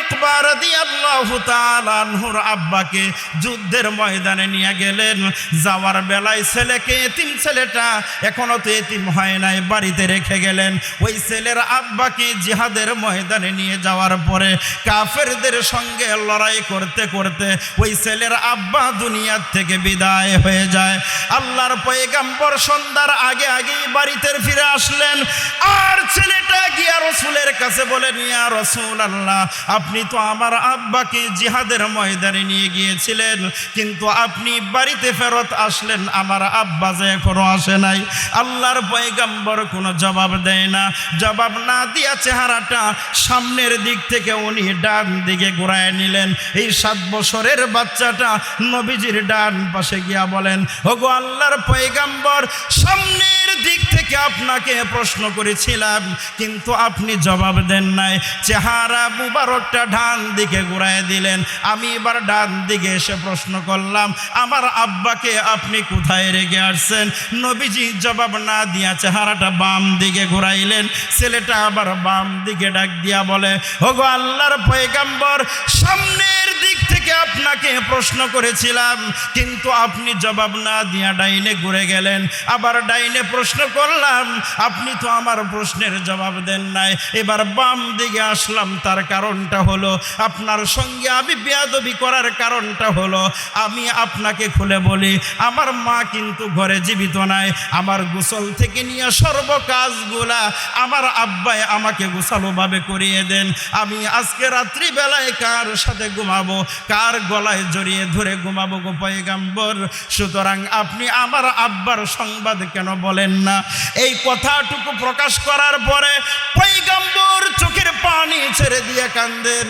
উকবা রাদিয়াল্লাহু তাআলা আনহুর আব্বাকে যুদ্ধের ময়দানে নিয়ে গেলেন। যাওয়ার বেলায় ছেলেকে, এতিম ছেলেটা এখনো তো এতিম হয় নাই, বাড়িতে রেখে গেলেন। ওই ছেলের আব্বাকে জিহাদের ময়দানে নিয়ে যাওয়ার পরে কাফেরদের সঙ্গে লড়াই করতে করতে ওই ছেলের আব্বা দুনিয়ার থেকে বিদায় হয়ে যায়। আল্লাহর পয়গম্বর সন্ধ্যার আগে আগেই বাড়িতে ফিরে আসলেন। আর ছেলেটা গিয়া রাসূলের কাছে বলেন, ইয়া রাসূলুল্লাহ, আপনি তো আমার আব্বাকে জিহাদের ময়দানে নিয়ে গিয়েছিলেন, কিন্তু আপনি বাড়িতে ফেরত আসলেন, আমার আব্বা যে এখনো আসে নাই। আল্লাহর পয়গম্বর কোনো জবাব দেয় না। জবাব না দিয়া চেহারাটা সামনের দিক থেকে উনি ডান দিকে ঘুরায় নিলেন। এই 7 বছরের বাচ্চাটা নবীজির ডান পাশে গিয়া বলেন, ওগো আল্লাহর পয়গম্বর, সামনের দিক থেকে আপনাকে প্রশ্ন করেছিলাম, কিন্তু আপনি জবাব দেন নাই। চেহারা মুবারকটা ডান দিকে ঘুরায় দিলেন। আমি এবার ডান দিকে এসে প্রশ্ন করলাম, আমার আব্বাকে আপনি কোথায় রেখে আসছেন? নবীজি জবাব না দিয়া চেহারাটা বাম দিকে ঘুরাইলেন। ছেলেটা আবার বাম দিকে ডাক দিয়া বলে, ওগো আল্লাহর পয়গম্বর, সামনের দিক থেকে আপনাকে প্রশ্ন করেছিলাম, কিন্তু আপনি জবাব না দিয়া ডাইনে ঘুরে গেলেন। আবার ডাইনে প্রশ্ন করলাম, আপনি তো আমার প্রশ্নের জবাব দেন নাই। এবার বাম দিকে আসলাম, তার কারণটা হলো আপনার সঙ্গে আমি বেয়াদবি করার কারণটা হলো, আমি আপনাকে খুলে বলি, আমার মা কিন্তু ঘরে জীবিত নাই। আমার গোসল থেকে নিয়ে সর্ব কাজগুলা আমার আব্বাই আমাকে গোছালোভাবে করিয়ে দেন। আমি আজকে রাত্রিবেলায় কার সাথে ঘুমাবো, কার গলায় জড়িয়ে ধরে ঘুমাবো গো পয়গম্বর? সুতরাং আপনি আমার আব্বার সংবাদ কেন বলেন না? এই কথাটুকু প্রকাশ করার পরে পয়গম্বর চোখের পানি ছেড়ে দিয়ে কান্দেন।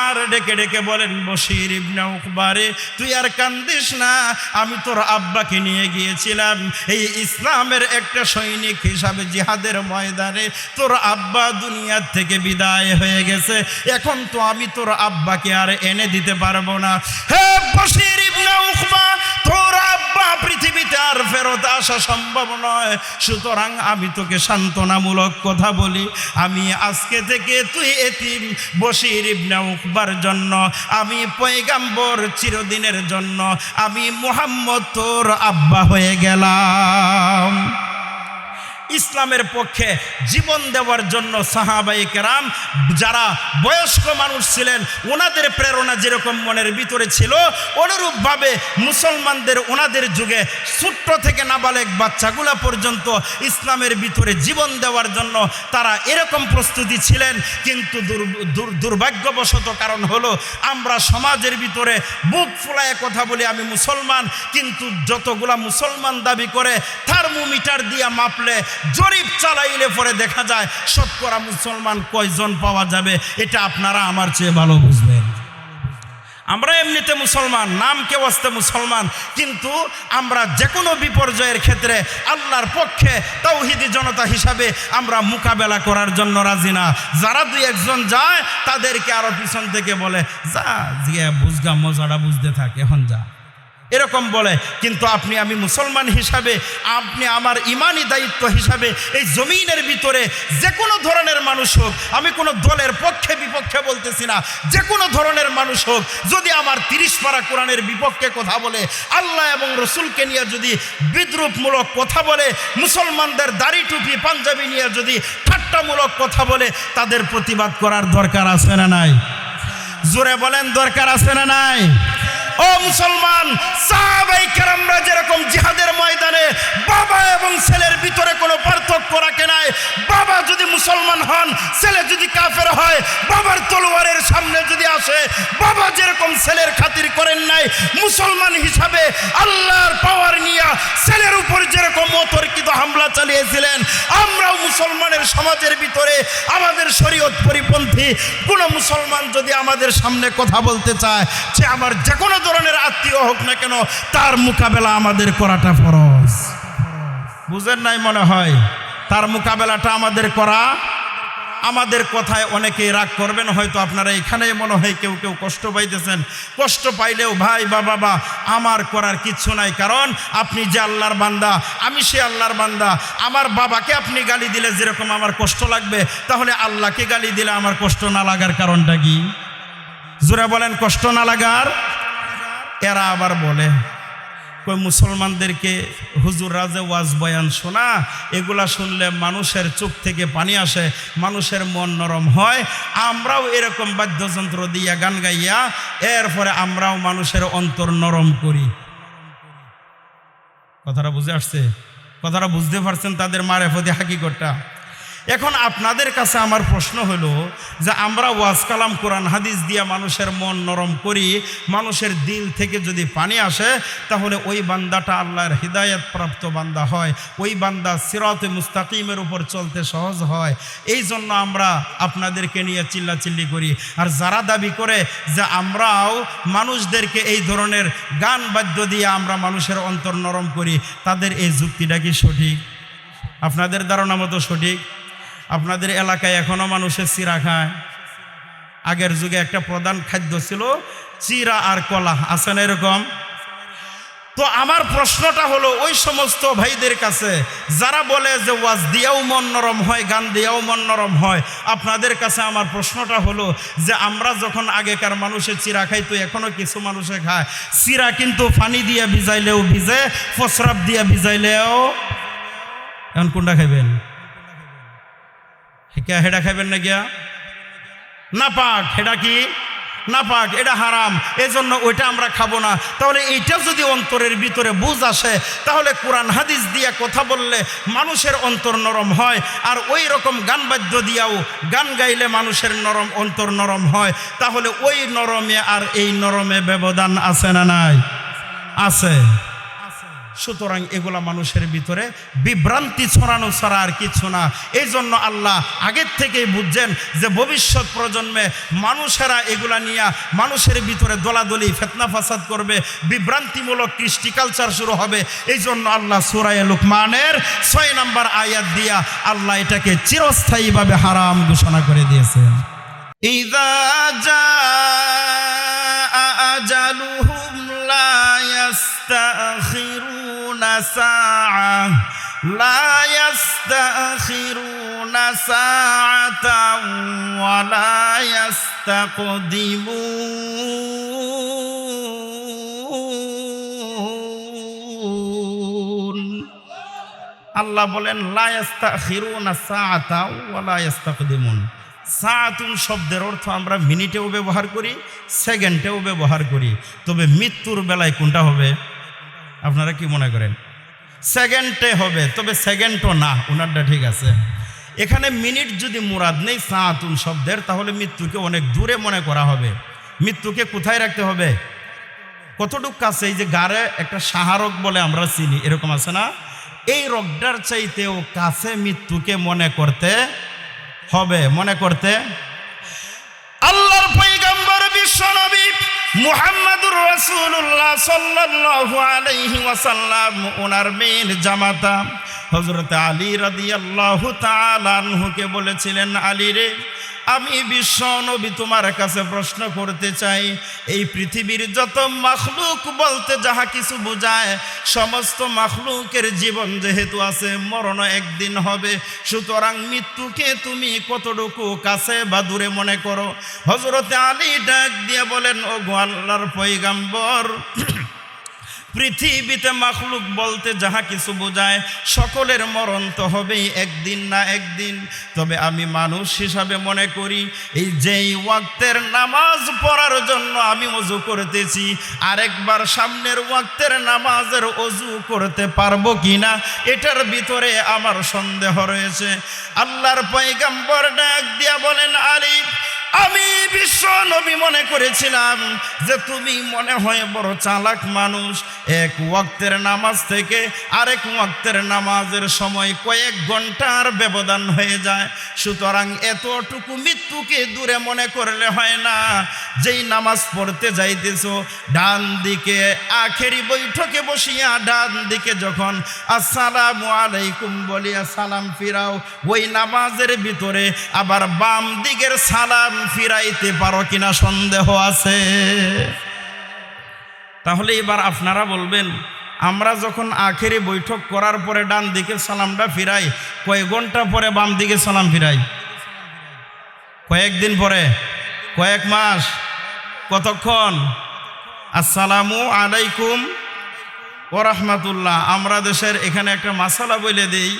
আর ডেকে ডেকে বলেন, বশির ইবনে উকবা রে, তুই আর কান্দিস না। আমি তোর আব্বাকে নিয়ে গিয়েছিলাম এই ইসলামের একটা সৈনিক হিসাবে জিহাদের ময়দানে। তোর আব্বা দুনিয়ার থেকে বিদায় হয়ে গেছে, এখন তো আমি তোর আব্বাকে আর এনে দিতে পারবো না। হে বশির ইবনে উকবা, তোর আব্বা পৃথিবীতে আর ফেরত আসা সম্ভব নয়। সুতরাং আমি তোকে সান্ত্বনামূলক কথা বলি, আমি আজকে থেকে তুই এতিম। বশির ইবনে উকবার জন্য আমি পয়গম্বর, চিরদিনের জন্য আমি মুহাম্মদ তোর আব্বা হয়ে গেলাম। ইসলামের পক্ষে জীবন দেওয়ার জন্য সাহাবায়ে কেরাম যারা বয়স্ক মানুষ ছিলেন, ওনাদের প্রেরণা যেরকম মনের ভিতরে ছিল, অনুরূপভাবে মুসলমানদের ওনাদের যুগে ছোট্ট থেকে নাবালেগ বাচ্চাগুলা পর্যন্ত ইসলামের ভিতরে জীবন দেওয়ার জন্য তারা এরকম প্রস্তুতি ছিলেন। কিন্তু দুর্ভাগ্যবশত কারণ হলো, আমরা সমাজের ভিতরে বুক ফুলায় কথা বলি আমি মুসলমান, কিন্তু যতগুলা মুসলমান দাবি করে থার্মোমিটার দিয়া মাপলে, জরিপ চালাইলে পরে দেখা যায় শতকরা মুসলমান কয়জন পাওয়া যাবে। এটা আপনারা আমার চেয়ে ভালো বুঝবেন। আমরা এমনিতে মুসলমান, নাম কেউ আসতে মুসলমান, কিন্তু আমরা যে কোনো বিপর্যয়ের ক্ষেত্রে আল্লাহর পক্ষে তাওহীদি জনতা হিসাবে আমরা মোকাবেলা করার জন্য রাজি না। যারা 2-1 যায় তাদেরকে আরো পিছন থেকে বলে, যা জিয়া বুঝগা, মজাটা বুঝতে থাকে, এখন যা, এরকম বলে। কিন্তু আপনি, আমি মুসলমান হিসাবে, আপনি আমার ইমানি দায়িত্ব হিসাবে এই জমিনের ভিতরে যে কোনো ধরনের মানুষ হোক, আমি কোনো দলের পক্ষে বিপক্ষে বলতেছি না, যে কোনো ধরনের মানুষ হোক, যদি আমার 30 পারা কোরআনের বিপক্ষে কথা বলে, আল্লাহ এবং রসুলকে নিয়ে যদি বিদ্রুপমূলক কথা বলে, মুসলমানদের দাড়ি টুপি পাঞ্জাবি নিয়ে যদি ঠাট্টামূলক কথা বলে, তাদের প্রতিবাদ করার দরকার আছে না নাই? জোরে বলেন, দরকার আছে না নাই? ও মুসলমান, সাহাবায়ে কেরামরা যেরকম জিহাদের ময়দানে বাবা এবং ছেলের ভিতরে কোনো পার্থক্য রাখে নাই। বাবা যদি মুসলমান হন, ছেলে যদি কাফের হয়, বাবার তলোয়ারের সামনে যদি আসে, বাবা যেরকম ছেলের খাতির করেন নাই, মুসলমান হিসাবে আল্লাহর পাওয়ার নিয়ে ছেলের উপর যেরকম অতর্কিত হামলা চালিয়েছিলেন, আমরাও মুসলমানের সমাজের ভিতরে আমাদের শরীয়ত পরিপন্থী কোনো মুসলমান যদি আমাদের সামনে কথা বলতে চায়, সে আমার যে কোনো ধরনের আত্মীয় হোক না কেন, তার মোকাবেলা আমাদের করাটা ফরজ। বুঝেন নাই মনে হয়? তার মোকাবেলাটা আমাদের করা। আমাদের কথায় অনেকেই রাগ করবেন, হয়তো আপনারা এখানেই মনে হয় কেউ কেউ কষ্ট পাইতেছেন। কষ্ট পাইলেও ভাই বা বাবা, আমার করার কিচ্ছু নাই, কারণ আপনি যে আল্লাহর বান্দা, আমি সে আল্লাহর বান্দা। আমার বাবাকে আপনি গালি দিলে যেরকম আমার কষ্ট লাগবে, তাহলে আল্লাহকে গালি দিলে আমার কষ্ট না লাগার কারণটা কি? জোরে বলেন কষ্ট না লাগার। এরা আবার বলে কই মুসলমানদেরকে হুজুররা যে ওয়াজ বয়ান শোনা, এগুলা শুনলে মানুষের চোখ থেকে পানি আসে, মানুষের মন নরম হয়, আমরাও এরকম বাদ্যযন্ত্র দিয়া গান গাইয়া এরপরে আমরাও মানুষের অন্তর নরম করি। কথাটা বুঝে আসছে? কথাটা বুঝতে পারছেন তাদের মারেফতি হাকিকতটা? এখন আপনাদের কাছে আমার প্রশ্ন হলো যে আমরা ওয়াজ কালাম কোরআন হাদিস দিয়া মানুষের মন নরম করি, মানুষের দিল থেকে যদি পানি আসে, তাহলে ওই বান্দাটা আল্লাহর হিদায়াত প্রাপ্ত বান্দা হয়, ওই বান্দা সিরাতে মুস্তাকিমের উপর চলতে সহজ হয়। এই জন্য আমরা আপনাদেরকে নিয়ে চিল্লাচিল্লি করি। আর যারা দাবি করে যে আমরাও মানুষদেরকে এই ধরনের গান বাদ্য দিয়ে আমরা মানুষের অন্তর নরম করি, তাদের এই যুক্তিটা কি সঠিক? আপনাদের ধারণা মতো সঠিক? আপনাদের এলাকায় এখনো মানুষের চিরা খায়? আগের যুগে একটা প্রধান খাদ্য ছিল চিরা আর কলা, আছে না এরকম? তো আমার প্রশ্নটা হলো ওই সমস্ত ভাইদের কাছে যারা বলে যে ওয়াজ দিয়েও মন নরম হয়, গান দিয়েও মন নরম হয়, আপনাদের কাছে আমার প্রশ্নটা হলো যে আমরা যখন আগেকার মানুষের চিরা খাইতো, এখনো কিছু মানুষে খায়, চিরা কিন্তু পানি দিয়ে ভিজাইলেও ভিজে, প্রস্রাব দিয়ে ভিজাইলেও। এখন কোনটা খাইবেন? হেডা খাইবেন না গিয়া? না পাক, হেডা কি না পাক, এটা হারাম, এজন্য ওইটা আমরা খাবো না। তাহলে এইটা যদি অন্তরের ভিতরে বুঝ আসে, তাহলে কোরআন হাদিস দিয়া কথা বললে মানুষের অন্তর নরম হয়, আর ওই রকম গান বাদ্য দিয়াও গান গাইলে মানুষের নরম অন্তর নরম হয়, তাহলে ওই নরমে আর এই নরমে ব্যবধান আছে না নাই? আছে। সুতরাং এগুলা মানুষের ভিতরে বিভ্রান্তি ছড়ানো ছাড়া আর কিছু না। এই জন্য আল্লাহ আগের থেকেই বুঝছেন যে ভবিষ্যৎ প্রজন্মে মানুষেরা এগুলা নিয়ে মানুষের ভিতরে দলাদলি ফিতনা ফাসাদ করবে, বিভ্রান্তিমূলক কৃষ্টি কালচার শুরু হবে। এই জন্য আল্লাহ সূরা লুকমানের 6 নম্বর আয়াত দিয়া আল্লাহ এটাকে চিরস্থায়ীভাবে হারাম ঘোষণা করে দিয়েছেন। ইযা জাআ আজালুহুম লা ইয়াস্তাখিরুনা সাআ লা ইয়াস্তাখিরুনা সাআতান ওয়া লা ইয়াস্তাকদিমুন। আল্লাহ বলেন লা ইয়াস্তাখিরুনা সাআতান ওয়া লা ইয়াস্তাকদিমুন। সাআতুন শব্দের অর্থ আমরা মিনিটেও ব্যবহার করি, সেকেন্ডেও ব্যবহার করি, তবে মৃত্যুর বেলায় কোনটা হবে? আপনারা কি মনে করেন? সেকেন্ডে হবে, তবে সেকেন্ডও না, ওনারটা ঠিক আছে। এখানে মিনিট যদি মুরাদ নেই সাআতুন শব্দের, তাহলে মৃত্যুকে অনেক দূরে মনে করা হবে। মৃত্যুকে কোথায় রাখতে হবে? কতটুক কাছে? এই যে গাড়ে একটা সাহারক বলে আমরা চিনি, এরকম আছে না? এই রোগটার চাইতেও কাছে মৃত্যুকে মনে করতে হবে, মনে করতে। আল্লাহর পয়গম্বর বিশ্বনবী মুহাম্মদুর রাসূলুল্লাহ সাল্লাল্লাহু আলাইহি ওয়াসাল্লাম ওনার মেয়ের জামাতা হযরত আলী রাদিয়াল্লাহু তাআলা আনহুকে বলেছিলেন, আলী রে, আমি বিশ্বনবী তোমার কাছে প্রশ্ন করতে চাই, এই পৃথিবীর যত মাখলুক বলতে যাহা কিছু বোঝায়, সমস্ত মাখলুকের জীবন যেহেতু আছে, মরণ একদিন হবে, সুতরাং মৃত্যুকে তুমি কতটুকু কাছে বা দূরে মনে করো? হযরত আলী ডাক দিয়ে বলেন, ও গো আল্লাহর পয়গম্বর, পৃথিবীতে মাখলুক বলতে যাহা কিছু বোঝায়, সকলের মরণ তো হবেই একদিন না একদিন। তবে আমি মানুষ হিসাবে মনে করি, এই যেই ওয়াক্তের নামাজ পড়ার জন্য আমি ওযু করতেছি, আরেকবার সামনের ওয়াক্তের নামাজের ওযু করতে পারবো কিনা, এটার ভিতরে আমার সন্দেহ রয়েছে। আল্লাহর পয়গম্বর ডাক দিয়া বলেন, আলী, আমি বিশ্ব নবী মনে করেছিলাম যে তুমি মনে হয় বড় চালাক মানুষ, এক ওয়াক্তের নামাজ থেকে আরেক ওয়াক্তের নামাজের সময় কয়েক ঘন্টার ব্যবধান হয়ে যায়, সুতরাং এতটুকু মৃত্যুকে দূরে মনে করলে হয় না। যেই নামাজ পড়তে যাইতেছো, ডান দিকে আখেরি বৈঠকে বসিয়া ডান দিকে যখন আসসালামু আলাইকুম বলিয়া সালাম ফিরাও, ওই নামাজের ভিতরে আবার বাম দিকের সালাম ফিরাইতে পারো কিনা সন্দেহ আছে। তাহলে এবার আপনারা বলবেন, আমরা যখন আখেরি বৈঠক করার পরে ডান দিকে সালামটা ফিরাই, কয়েক ঘন্টা পরে বাম দিকে সালাম ফিরাই? কয়েকদিন পরে? কয়েক মাস? কতক্ষণ? আসসালামু আলাইকুম ওয়া রাহমাতুল্লাহ। আমরা দেশের এখানে একটা মাসালা বলে দেই,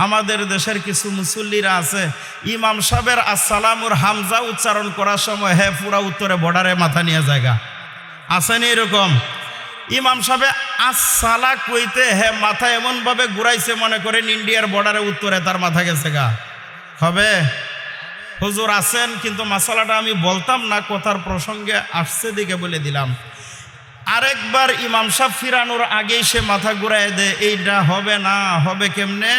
আমাদের দেশের কিছু মুসল্লিরা আছে, ইমাম সাহেবের আসসালামুর হামজা উচ্চারণ করার সময় হ্যাঁ পুরা উত্তরে বর্ডারে মাথা নিয়ে জায়গা আসেনি এরকম? ইমাম সাহেব আসসালা কইতে হ্যাঁ মাথা এমনভাবে ঘুরাইছে মনে করেন ইন্ডিয়ার বর্ডারে উত্তরে তার মাথা গেছে গা। হবে? হুজুর আছেন, কিন্তু মাসালাটা আমি বলতাম না, কথার প্রসঙ্গে আসছে দিকে বলে দিলাম। আরেকবার ইমাম সাহেব ফিরানোর আগেই সে মাথা ঘুরাই দেয়, এইটা হবে না। হবে কেমনে?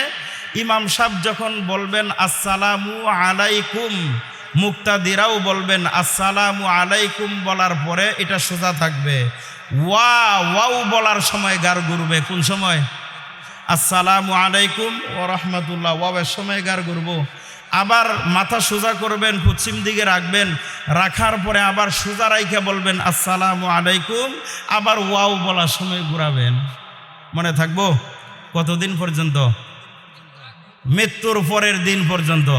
ইমাম সাহেব যখন বলবেন আসসালামু আলাইকুম, মুক্তাদিরাও বলবেন আসসালামু আলাইকুম, বলার পরে এটা সোজা থাকবে। ওয়াও বলার সময় গার ঘুরবে। কোন সময়? আসসালামু আলাইকুম ওয়া রাহমাতুল্লাহ, ওয়াওয়ের সময় গার ঘুরবো। আবার মাথা সোজা করবেন, পশ্চিম দিকে রাখবেন, রাখার পরে আবার সোজা রাইখা বলবেন আসসালামু আলাইকুম, আবার ওয়াও বলার সময় ঘুরাবেন। মনে থাকবো? কতদিন পর্যন্ত? মৃত্যুর পরের দিন পর্যন্ত।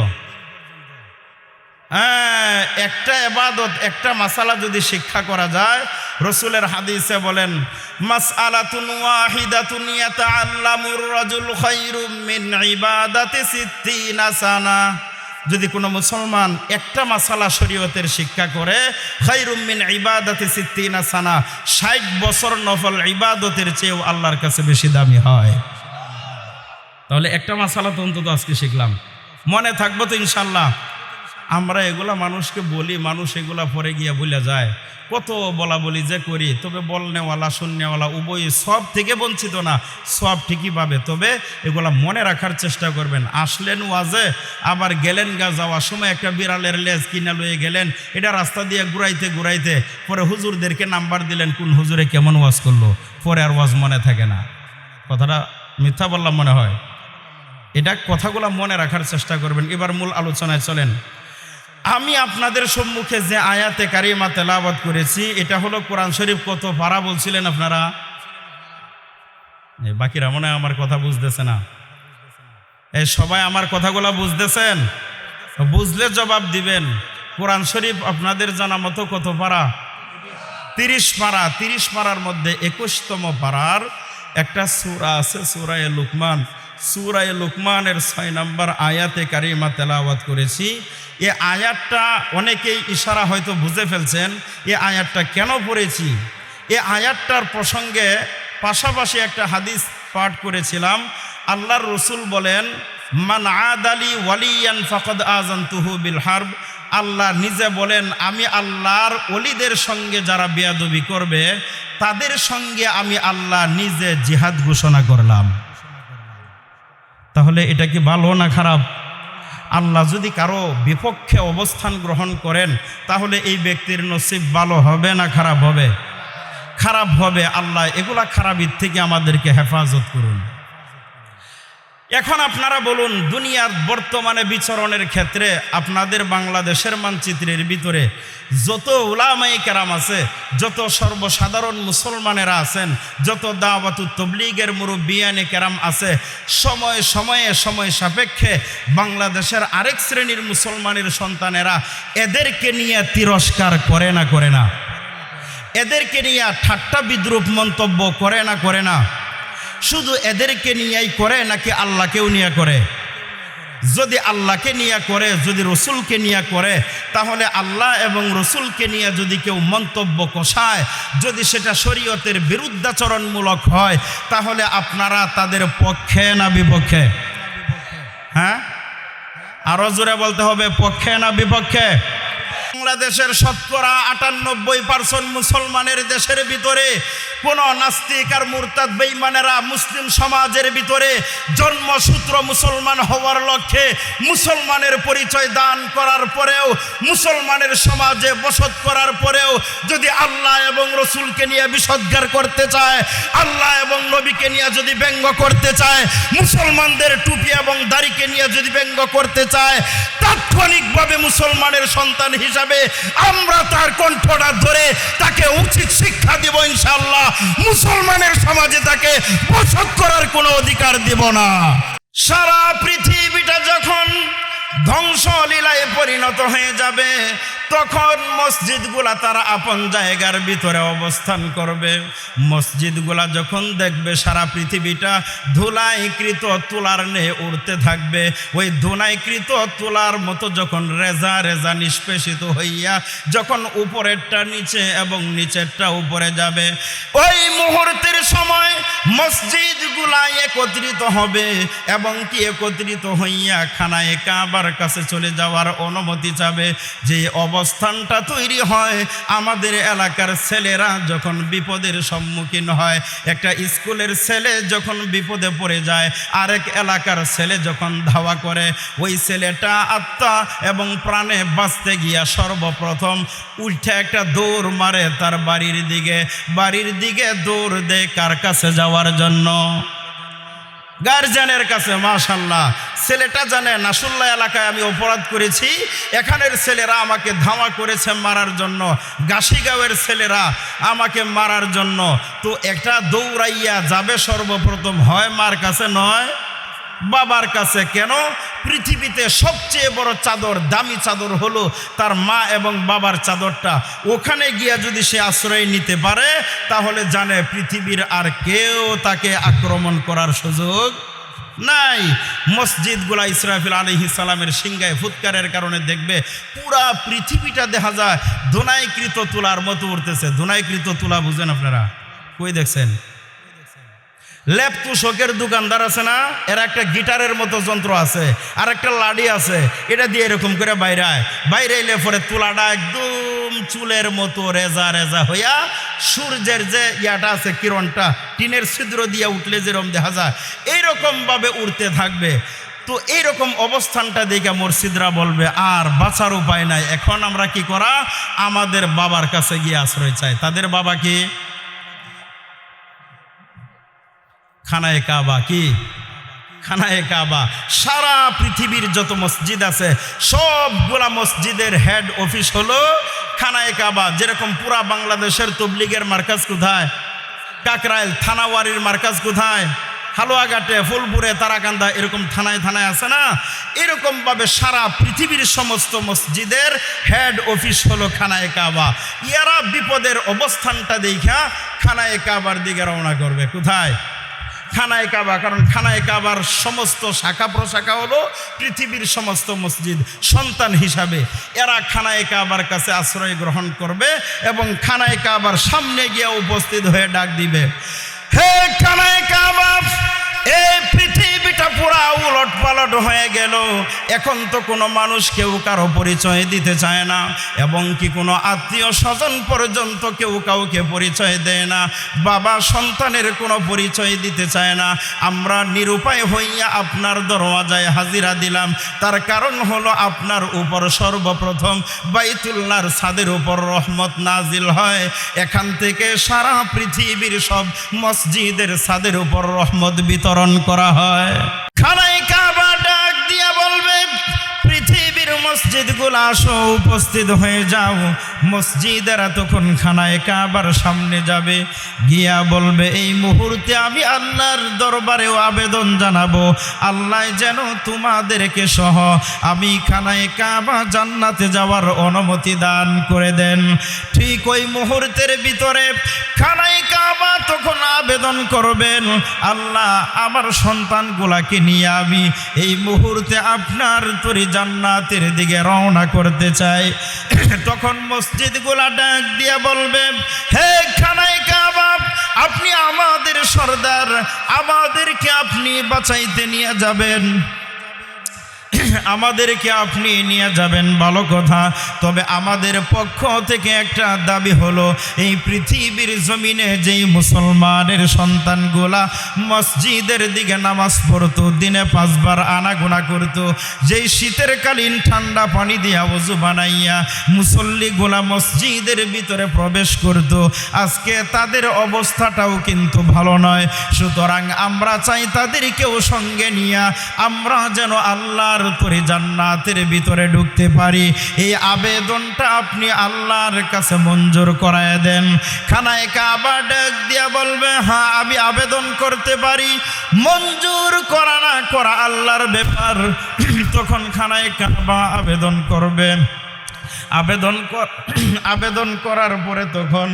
হ্যাঁ, একটা ইবাদত, একটা মাসালা যদি শিক্ষা করা যায়, রসুলের হাদিসে বলেন মাসআলাতুন ওয়াহিদাতুন ইয়াতাআল্লামুর রাজুল খায়রুম মিন ইবাদাতি 60 সানা। যদি কোনো মুসলমান একটা মাসালা শরীয়তের শিক্ষা করে, খায়রুম মিন ইবাদাতি 60 সানা, 60 বছর নফল ইবাদতের চেয়েও আল্লাহর কাছে বেশি দামি হয়। তাহলে একটা মাসালা তো অন্তত আজকে শিখলাম, মনে থাকবো তো ইনশাল্লাহ। আমরা এগুলা মানুষকে বলি, মানুষ এগুলা পরে গিয়া ভুলে যায়। কত বলা বলি যে করি, তবে বলনেওয়ালা শুননেওয়ালা উভয় সব থেকে বঞ্চিত না, সব ঠিকই পাবে। তবে এগুলা মনে রাখার চেষ্টা করবেন। আসলেন ওয়াজে, আবার গেলেন গা, যাওয়ার সময় একটা বিড়ালের লেজ কিনা লয়ে গেলেন, এটা রাস্তা দিয়ে ঘুরাইতে ঘুরাইতে পরে হুজুরদেরকে নাম্বার দিলেন কোন হুজুরে কেমন ওয়াজ করলো, পরে আর ওয়াজ মনে থাকে না। কথাটা মিথ্যা বললাম মনে হয়? এটা কথাগুলো মনে রাখার চেষ্টা করবেন। এবার মূল আলোচনায় চলেন। আমি আপনাদের সম্মুখে যে আয়াতে কারিমা তেলাওয়াত করেছি, এটা হলো কোরআন শরীফ কত পারা বলছিলেন আপনারা? বাকিরা মনে হয় আমার কথা বুঝতেছে না। এই সবাই আমার কথাগুলো বুঝতেছেন? বুঝলে জবাব দিবেন। কোরআন শরীফ আপনাদের জানা মতো কত পারা? 30 পারা। 30 পারার মধ্যে 21তম পারার একটা সূরা আছে, সূরা লুকমান। সূরা লুকমানের 6 নম্বর আয়াতে কারিমা তেলাওয়াত করেছি। এই আয়াতটা অনেকেই ইশারা হয়তো বুঝে ফেলছেন। এই আয়াতটা কেন পড়েছি? এই আয়াতটার প্রসঙ্গে পাশাপাশি একটা হাদিস পাঠ করেছিলাম। আল্লাহর রসুল বলেন, মান আদালি ওয়ালিয়ান ফাকাদ আযানতুহু বিল হারব। আল্লাহ নিজে বলেন, আমি আল্লাহর ওলিদের সঙ্গে যারা বেয়াদবি করবে, তাদের সঙ্গে আমি আল্লাহ নিজে জিহাদ ঘোষণা করলাম। তাহলে এটা কি ভালো না খারাপ? আল্লাহ যদি কারো বিপক্ষে অবস্থান গ্রহণ করেন, তাহলে এই ব্যক্তির নসিব ভালো হবে না খারাপ হবে? খারাপ হবে। আল্লাহ এগুলা খারাপের থেকে আমাদেরকে হেফাজত করুন। এখন আপনারা বলুন, দুনিয়ার বর্তমানে বিচরণের ক্ষেত্রে আপনাদের বাংলাদেশের মানচিত্রের ভিতরে যত উলামায়ে কেরাম আছে, যত সর্বসাধারণ মুসলমানেরা আছেন, যত দাওয়াতুত তাবলীগের মুরব্বিয়ানে কেরাম আছে, সময় সাপেক্ষে বাংলাদেশের আরেক শ্রেণীর মুসলমানের সন্তানেরা এদেরকে নিয়ে তিরস্কার করে না? এদেরকে নিয়ে ঠাট্টা বিদ্রূপ মন্তব্য করে না? শুধু এদেরকে নিয়েই করে নাকি আল্লাহকেও নিয়ে করে? যদি আল্লাহকে নিয়ে করে, যদি রসুলকে নিয়ে করে, তাহলে আল্লাহ এবং রসুলকে নিয়ে যদি কেউ মন্তব্য কষায়, যদি সেটা শরীয়তের বিরুদ্ধাচরণমূলক হয়, তাহলে আপনারা তাদের পক্ষে না বিপক্ষে? হ্যাঁ, আরো জোরে বলতে হবে, পক্ষে না বিপক্ষে? বাংলাদেশের শতকরা 98% মুসলমানের দেশের ভিতরে কোন নাস্তিক আর মুরতাদ বেঈমানেরা মুসলিম সমাজের ভিতরে জন্মসূত্র মুসলমান হওয়ার লক্ষ্যে মুসলমানের পরিচয় দান করার পরেও, মুসলমানের সমাজে বসত করার পরেও যদি আল্লাহ এবং রসুলকে নিয়ে বিষোদ্গার করতে চায়, আল্লাহ এবং নবীকে নিয়ে যদি ব্যঙ্গ করতে চায়, মুসলমানদের টুপি এবং দাড়িকে নিয়ে যদি ব্যঙ্গ করতে চায়, তাৎক্ষণিকভাবে মুসলমানের সন্তান হিসাবে আমরা তার কণ্ঠটা ধরে তাকে উচিত শিক্ষা দিব ইনশাআল্লাহ। মুসলমানের সমাজে তাকে বসত করার কোনো অধিকার দিব না। সারা পৃথিবীটা যখন ধ্বংসলীলায় পরিণত হয়ে যাবে, তখন মসজিদগুলা তারা আপন জায়গার ভিতরে অবস্থান করবে। মসজিদগুলা যখন দেখবে সারা পৃথিবীটা ধুলাইকৃত তুলার নিয়ে উড়তে থাকবে, ওই ধুলাইকৃত তুলার মতো যখন রেজা রেজা নিষ্পেষিত হইয়া যখন উপরেরটা নিচে এবং নিচেরটা উপরে যাবে, ওই মুহূর্তের সময় মসজিদগুলা একত্রিত হবে এবং কি একত্রিত হইয়া খানায়ে কাবার কাছে চলে যাওয়ার অনুমতি চাবে। যে অবস্থানটা তৈরি হয়, আমাদের এলাকার ছেলেরা যখন বিপদের সম্মুখীন হয়, একটা স্কুলের ছেলে যখন বিপদে পড়ে যায়, আরেক এলাকার ছেলে যখন ধাওয়া করে, ওই ছেলেটা আত্মা এবং প্রাণে বাঁচতে গিয়া সর্বপ্রথম উঠে একটা দৌড় মারে তার বাড়ির দিকে দৌড় দেয় কার কাছে যাওয়ার জন্য? গার্জিয়ানের কাছে। মাশাআল্লাহ, ছেলেটা জানে নাসুল্লাহ এলাকায় আমি অপরাধ করেছি, এখানের ছেলেরা আমাকে ধাওয়া করেছে মারার জন্য, গাছিগাঁওয়ের ছেলেরা আমাকে মারার জন্য। তো একটা দৌড়াইয়া যাবে সর্বপ্রথম, হয় মার কাছে নয় বাবার কাছে। কেন? পৃথিবীতে সবচেয়ে বড় চাদর, দামি চাদর হলো তার মা এবং বাবার চাদরটা। ওখানে গিয়া যদি সে আশ্রয় নিতে পারে, তাহলে জানে পৃথিবীর আর কেউ তাকে আক্রমণ করার সুযোগ নাই। মসজিদগুলা ইসরাফিল আলাইহিস সালামের সিংহায় ফুৎকারের কারণে দেখবে পুরা পৃথিবীটা দেখা যায় ধুলাইকৃত তুলার মতো উঠতেছে। ধুলাইকৃত তুলা বুঝেন আপনারা? কই দেখছেন? ল্যাপটু শোকের দোকানদার আছে না, এর একটা গিটারের মতো যন্ত্র আছে আর একটা লাডি আছে, এটা দিয়ে এরকম করে বাইরে এলে পরে তুলাটা একদম চুলের মতো রেজা রেজা হইয়া সূর্যের যে ইয়াটা আছে কিরণটা টিনের ছিদ্র দিয়ে উঠলে যেরকম দেখা যায় এইরকম ভাবে উড়তে থাকবে। তো এইরকম অবস্থানটা দেখে মসজিদরা বলবে আর বাঁচার উপায় নাই, এখন আমরা কি করা? আমাদের বাবার কাছে গিয়ে আশ্রয় চাই। তাদের বাবা কি? খানায়ে কাবা। কি? খানায়ে কাবা। সারা পৃথিবীর যত মসজিদ আছে সবগুলা মসজিদের হেড অফিস হলো খানায়ে কাবা। যেরকম পুরা বাংলাদেশের তবলিগের মার্কাজ কোথায়? কাকরাইল। থানাওয়ারির মার্কাজ কোথায়? হালুয়াঘাটে, ফুলপুরে, তারাকান্দা, এরকম থানায় থানায় আছে না? এরকমভাবে সারা পৃথিবীর সমস্ত মসজিদের হেড অফিস হলো খানায়ে কাবা। ইয়ারা বিপদের অবস্থানটা দেখা খানায়ে কাবার দিকে রওনা করবে। কোথায়? খানায়ে কাবা। কারণ খানায়ে কাবার সমস্ত শাখা প্রশাখা হলো পৃথিবীর সমস্ত মসজিদ সন্তান হিসাবে। এরা খানায়ে কাবার কাছে আশ্রয় গ্রহণ করবে এবং খানায়ে কাবার সামনে গিয়ে উপস্থিত হয়ে ডাক দিবে, হে খানায়ে কাবা, এই পৃথিবীটা পুরা উলট পালট হয়ে গেল। এখন তো কোনো মানুষ কেউ কারো পরিচয় দিতে চায় না এবং কি কোনো আত্মীয় স্বজন পর্যন্ত কেউ কাউকে পরিচয় দেয় না। বাবা সন্তানের কোনো পরিচয় দিতে চায় না। আমরা নিরুপায় হইয়া আপনার দরওয়াজায় হাজিরা দিলাম। তার কারণ হলো আপনার উপর সর্বপ্রথম বাইতুল্লাহর ছাদের উপর রহমত নাজিল হয়। এখান থেকে সারা পৃথিবীর সব মসজিদের ছাদের উপর রহমত বিতরণ করা হয়। খানায়ে কাবা ডাক দিয়া বলবে, পৃথিবীর মসজিদগুলো আসো, উপস্থিত হয়ে যাও। মসজিদেরা তখন খানায়ে কাবার সামনে যাবে, গিয়া বলবে, এই মুহূর্তে আমি আল্লাহর দরবারেও আবেদন জানাবো, আল্লাহ যেন তোমাদেরকে সহ আমি খানায়ে কাবা জান্নাতে যাওয়ার অনুমতি দান করে দেন। ঠিক ওই মুহূর্তের ভিতরে খানায়ে কাবা তখন আবেদন করবেন, আল্লাহ আমার সন্তানগুলাকে নিয়ে আমি এই মুহূর্তে আপনার তরি জান্নাতের দিকে রওনা করতে চাই। তখন মসজিদগুলা ডাক দিয়ে বলবে, হে খানায়ে কাবা, আপনি আমাদের সর্দার, আমাদেরকে আপনি বাঁচাইতে নিয়ে যাবেন, আমাদেরকে আপনি নিয়ে যাবেন, ভালো কথা। তবে আমাদের পক্ষ থেকে একটা দাবি হলো, এই পৃথিবীর জমিনে যেই মুসলমানের সন্তানগুলা মসজিদের দিকে নামাজ পড়তো, দিনে 5 বার আনাগোনা করতো, যেই শীতের কালীন ঠান্ডা পানি দিয়া ওযু বানাইয়া মুসল্লিগুলা মসজিদের ভিতরে প্রবেশ করত, আজকে তাদের অবস্থাটাও কিন্তু ভালো নয়। সুতরাং আমরা চাই তাদেরকেও সঙ্গে নিয়ে আমরা যেন আল্লাহর তরি জান্নাতের ভিতরে ঢুকতে পারি। এই আবেদনটা আপনি আল্লাহর কাছে মঞ্জুর করায় দেন। খানায়ে কাবা ডাক দিয়া বলবে, হ্যাঁ আমি আবেদন করতে পারি, মঞ্জুর করা না করা আল্লাহর ব্যাপার। তখন খানায়ে কাবা আবেদন করবে, আবেদন করার পরে তখন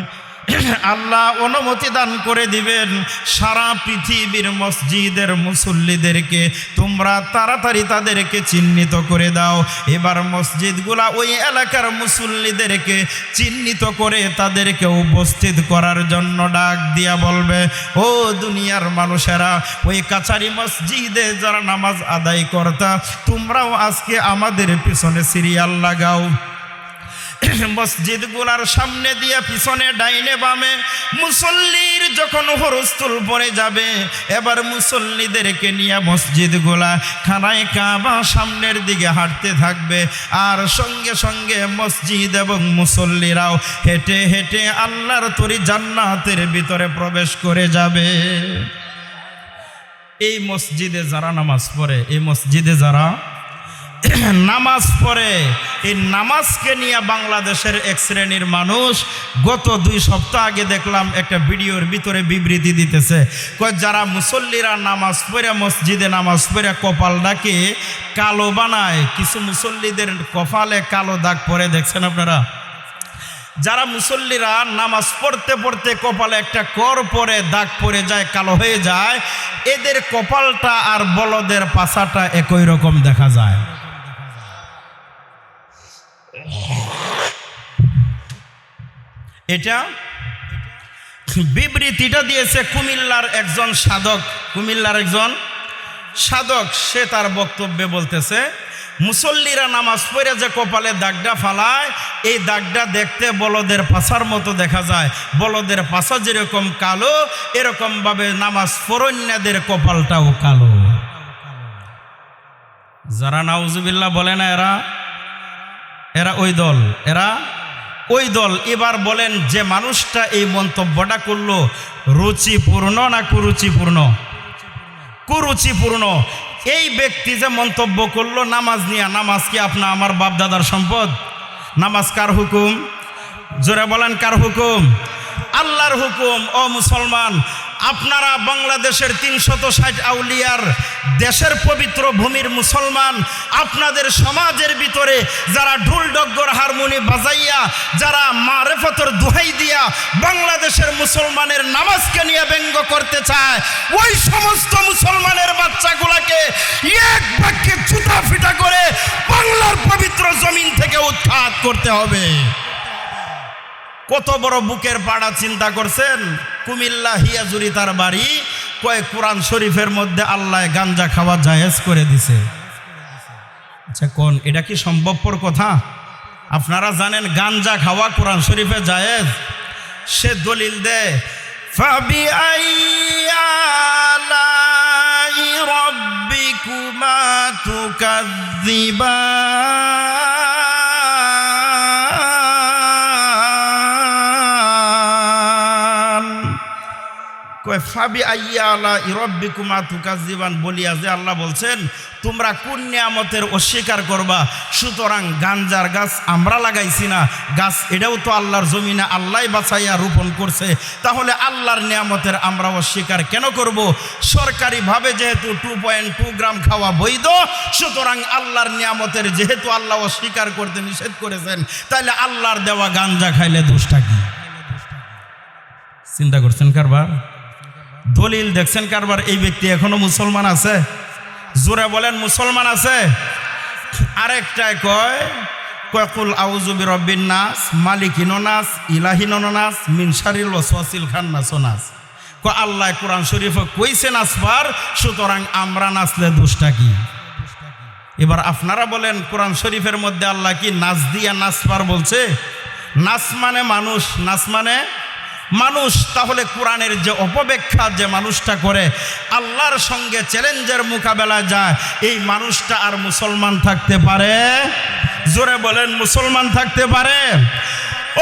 আল্লাহ অনুমতি দান করে দিবেন, সারা পৃথিবীর মসজিদের মুসল্লিদেরকে তোমরা তাড়াতাড়ি তাদেরকে চিহ্নিত করে দাও। এবার মসজিদগুলা ওই এলাকার মুসল্লিদেরকে চিহ্নিত করে তাদেরকে উপস্থিত করার জন্য ডাক দিয়া বলবে, ও দুনিয়ার মানুষেরা, ওই কাছারি মসজিদে যারা নামাজ আদায় করতা, তোমরাও আজকে আমাদের পিছনে সিরিয়াল লাগাও। মসজিদগুলার সামনে দিয়া পিছনে ডাইনে বামে মুসল্লির যখন হুরুস্তুল পড়ে যাবে, এবার মুসল্লিদেরকে নিয়ে মসজিদগুলা খানায় কাবা সামনের দিকে হাঁটতে থাকবে, আর সঙ্গে সঙ্গে মসজিদ এবং মুসল্লিরাও হেঁটে হেঁটে আল্লাহর তরি জান্নাতের ভিতরে প্রবেশ করে যাবে। এই মসজিদে যারা নামাজ পড়ে, এই মসজিদে যারা নামাজ পড়ে, এই নামাজকে নিয়ে বাংলাদেশের এক শ্রেণীর মানুষ গত 2 সপ্তাহ আগে দেখলাম একটা ভিডিওর ভিতরে বিবৃতি দিতেছে, যারা মুসল্লিরা নামাজ পড়ে মসজিদে নামাজ পড়ে কপালটাকে কালো বানায়, কিছু মুসল্লিদের কপালে কালো দাগ পরে দেখছেন আপনারা? যারা মুসল্লিরা নামাজ পড়তে পড়তে কপালে একটা কর পরে দাগ পড়ে যায়, কালো হয়ে যায়, এদের কপালটা আর বলদের পাছাটা একই রকম দেখা যায়। এটা বিবৃতিটা দিয়েছে কুমিল্লার একজন সাধক। সে তার বক্তব্যে বলতেছে, মুসল্লিরা নামাজ পড়ে যে কপালে দাগটা ফালায়, এই দাগটা দেখতে বলদের পাছার মতো দেখা যায়। বলদের পাছা যেরকম কালো, এরকমভাবে নামাজ পড়ন্যাদের কপালটাও কালো। যারা নাউজুবিল্লাহ বলে না, এরা ওই দল। এবার বলেন, যে মানুষটা এই মন্তব্যটা করলো, রুচিপূর্ণ না কুরুচিপূর্ণ? এই ব্যক্তি যে মন্তব্য করলো নামাজ নিয়ে, নামাজ কি আমার বাপ দাদার সম্পদ? নামাজ কার হুকুম? জোরে বলেন, কার হুকুম? আল্লাহর হুকুম। ও মুসলমান, আপনারা বাংলাদেশের 360 আউলিয়ার দেশের পবিত্র ভূমির মুসলমান, আপনাদের সমাজের ভিতরে যারা ঢোল ডগ্গর হারমোনি বাজাইয়া, যারা মারেফতের দোহাই দিয়া বাংলাদেশের মুসলমানের নামাজকে নিয়ে ব্যঙ্গ করতে চায়, ওই সমস্ত মুসলমানের বাচ্চাগুলাকে এক বাক্যে জুতা ফিটা করে বাংলার পবিত্র জমিন থেকে উৎখাত করতে হবে। কত বড় বুকের পাড়া চিন্তা করছেন? কুমিল্লা হিয়াজুরি তার বাড়ি, কয়েক কোরআন শরীফের মধ্যে আল্লাহ গাঞ্জা খাওয়া জায়েজ করে দিছে। আচ্ছা, কোন এটা কি সম্ভবপর কথা? আপনারা জানেন গাঞ্জা খাওয়া কোরআন শরীফে জায়েজ? সে দলিল দেয়, ফাবি আলাই রাব্বিকুমা তুকাজ্জিবান। ফাবি আইয়া আলা ইরব্বিকুমা তুকাজ্জিবান বলিয়া যে আল্লাহ বলছেন, তোমরা কোন নিয়ামতের অস্বীকার করবা? সুতরাং গাঞ্জার গাছ আমরা লাগাইছি না, গাছ এটাও তো আল্লাহর জমিনে আল্লাহ বাছাইয়া রোপণ করছে, তাহলে আল্লাহর নিয়ামতের আমরা অস্বীকার কেন করব? সরকারিভাবে যেহেতু 2.2 গ্রাম খাওয়া বৈধ, সুতরাং আল্লাহর নিয়ামতের যেহেতু আল্লাহ অস্বীকার করতে নিষেধ করেছেন, তাহলে আল্লাহর দেওয়া গাঞ্জা খাইলে দোষটা কি? চিন্তা করছেন কারবার? দলিল দেখছেন কারবার? এই ব্যক্তি এখনো মুসলমান আছে? জোরে বলেন, মুসলমান আছে? আরেকটায় কয় কুল আউযু বিরাব্বিন নাস মালিকিন নাস ইলাহিন নাস মিন শারিল ওয়াসওয়াসিল খান্নাস। আল্লাহ কোরআন শরীফে কইছে নাচবার, সুতরাং আমরা নাচলে দোষটা কি? এবার আপনারা বলেন, কোরআন শরীফের মধ্যে আল্লাহ কি নাচ দিয়া নাচবার বলছে? নাচ মানে মানুষ। তাহলে কোরআনের যে অপব্যাখ্যা যে মানুষটা করে, আল্লাহর সঙ্গে চ্যালেঞ্জের মোকাবেলা যায়, এই মানুষটা আর মুসলমান থাকতে পারে? জোরে বলেন, মুসলমান থাকতে পারে?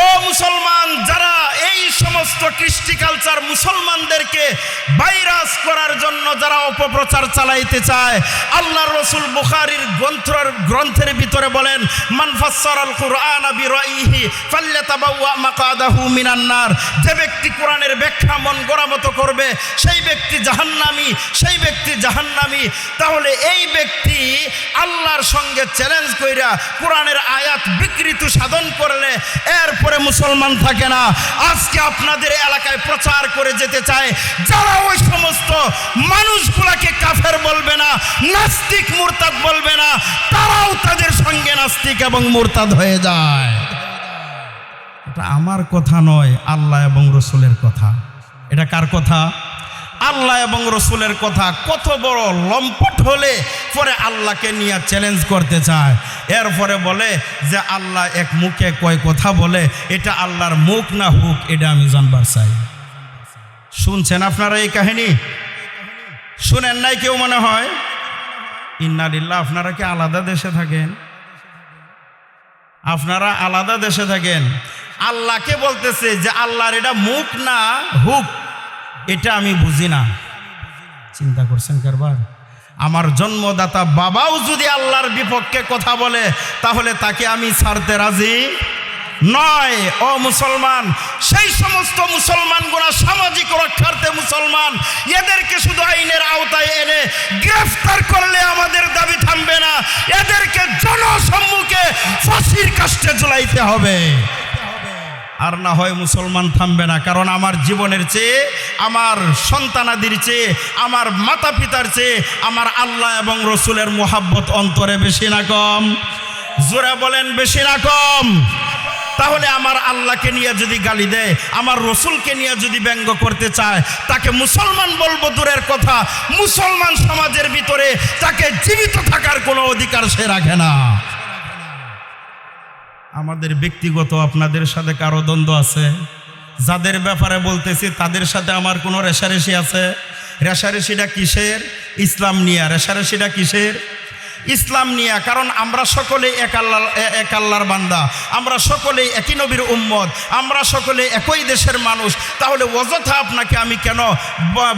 ও মুসলমান, যারা এই সমস্ত কৃষ্টি কালচার মুসলমানদেরকে ভাইরাস করার জন্য যারা অপপ্রচার চালাইতে চায়, আল্লাহর রাসূল বুখারীর গ্রন্থের ভিতরে বলেন, মান ফাসসারাল কুরআন বিরাইহি ফাল্যাতাবাওয়া মাকআদাহু মিনান নার। যে ব্যক্তি কোরআনের ব্যাখ্যা মন গড়া মতো করবে, সেই ব্যক্তি জাহান্নামী। তাহলে এই ব্যক্তি আল্লাহর সঙ্গে চ্যালেঞ্জ কইরা কোরআনের আয়াত বিকৃত সাধন করলে এরপরে মুসলমান থাকে না। আজকে আপনাদের এলাকায় প্রচার করে যেতে চায়, যারা ওই সমস্ত মানুষগুলাকে কাফের বলবে না, নাস্তিক মুরতাদ বলবে না, তারাও তাদের সঙ্গে নাস্তিক এবং মুরতাদ হয়ে যায়। এটা আমার কথা নয়, আল্লাহ এবং রসুলের কথা। এটা কার কথা? আল্লাহ এবং রসুলের কথা। কত বড় লম্পট হলে পরে আল্লাহকে নিয়ে চ্যালেঞ্জ করতে চায়, এরপরে বলে যে আল্লাহ এক মুখে কয় কথা বলে, এটা আল্লাহর মুখ না হুক, এটা আমি জানবার চাই। শুনছেন আপনারা এই কাহিনী? শুনেন নাই কেউ মনে হয়? ইন্না লিল্লাহ। আপনারা কি আলাদা দেশে থাকেন? আপনারা আলাদা দেশে থাকেন। আল্লাহকে বলতেছে যে আল্লাহর এটা মুখ না হুক, এটা আমি বুঝি না। চিন্তা করছেন কারবার? আমার জন্মদাতা বাবাও যদি আল্লাহর বিপক্ষে কথা বলে, তাহলে তাকে আমি ছাড়তে রাজি নয়। ও মুসলমান, সেই সমস্ত মুসলমানগুলো সামাজিক রক্ষার্থে মুসলমান, এদেরকে শুধু আইনের আওতায় এনে গ্রেফতার করলে আমাদের দাবি থামবে না, এদেরকে জনসম্মুখে ফাঁসির কাস্টে ঝুলাইতে হবে, আর না হয় মুসলমান থামবে না। কারণ আমার জীবনের চেয়ে, আমার সন্তানাদির চেয়ে, আমার মাতা পিতার চেয়ে আমার আল্লাহ এবং রসুলের মোহাব্বত অন্তরে বেশি না কম? জোরে বলেন, বেশি না কম? তাহলে আমার আল্লাহকে নিয়ে যদি গালি দেয়, আমার রসুলকে নিয়ে যদি ব্যঙ্গ করতে চায়, তাকে মুসলমান বলবো দূরের কথা, মুসলমান সমাজের ভিতরে তাকে জীবিত থাকার কোনো অধিকার সে রাখে না। আমাদের ব্যক্তিগত আপনাদের সাথে কারো দ্বন্দ্ব আছে? যাদের ব্যাপারে বলতেছি তাদের সাথে আমার কোনো রেশারেশি আছে? রেশারেশিটা কিসের? ইসলাম নিয়ে। রেশারেশিটা কিসের? ইসলাম নিয়ে। কারণ আমরা সকলে এক আল্লাহর বান্দা, আমরা সকলেই একই নবীর উম্মত, আমরা সকলে একই দেশের মানুষ। তাহলে অযথা আপনাকে আমি কেন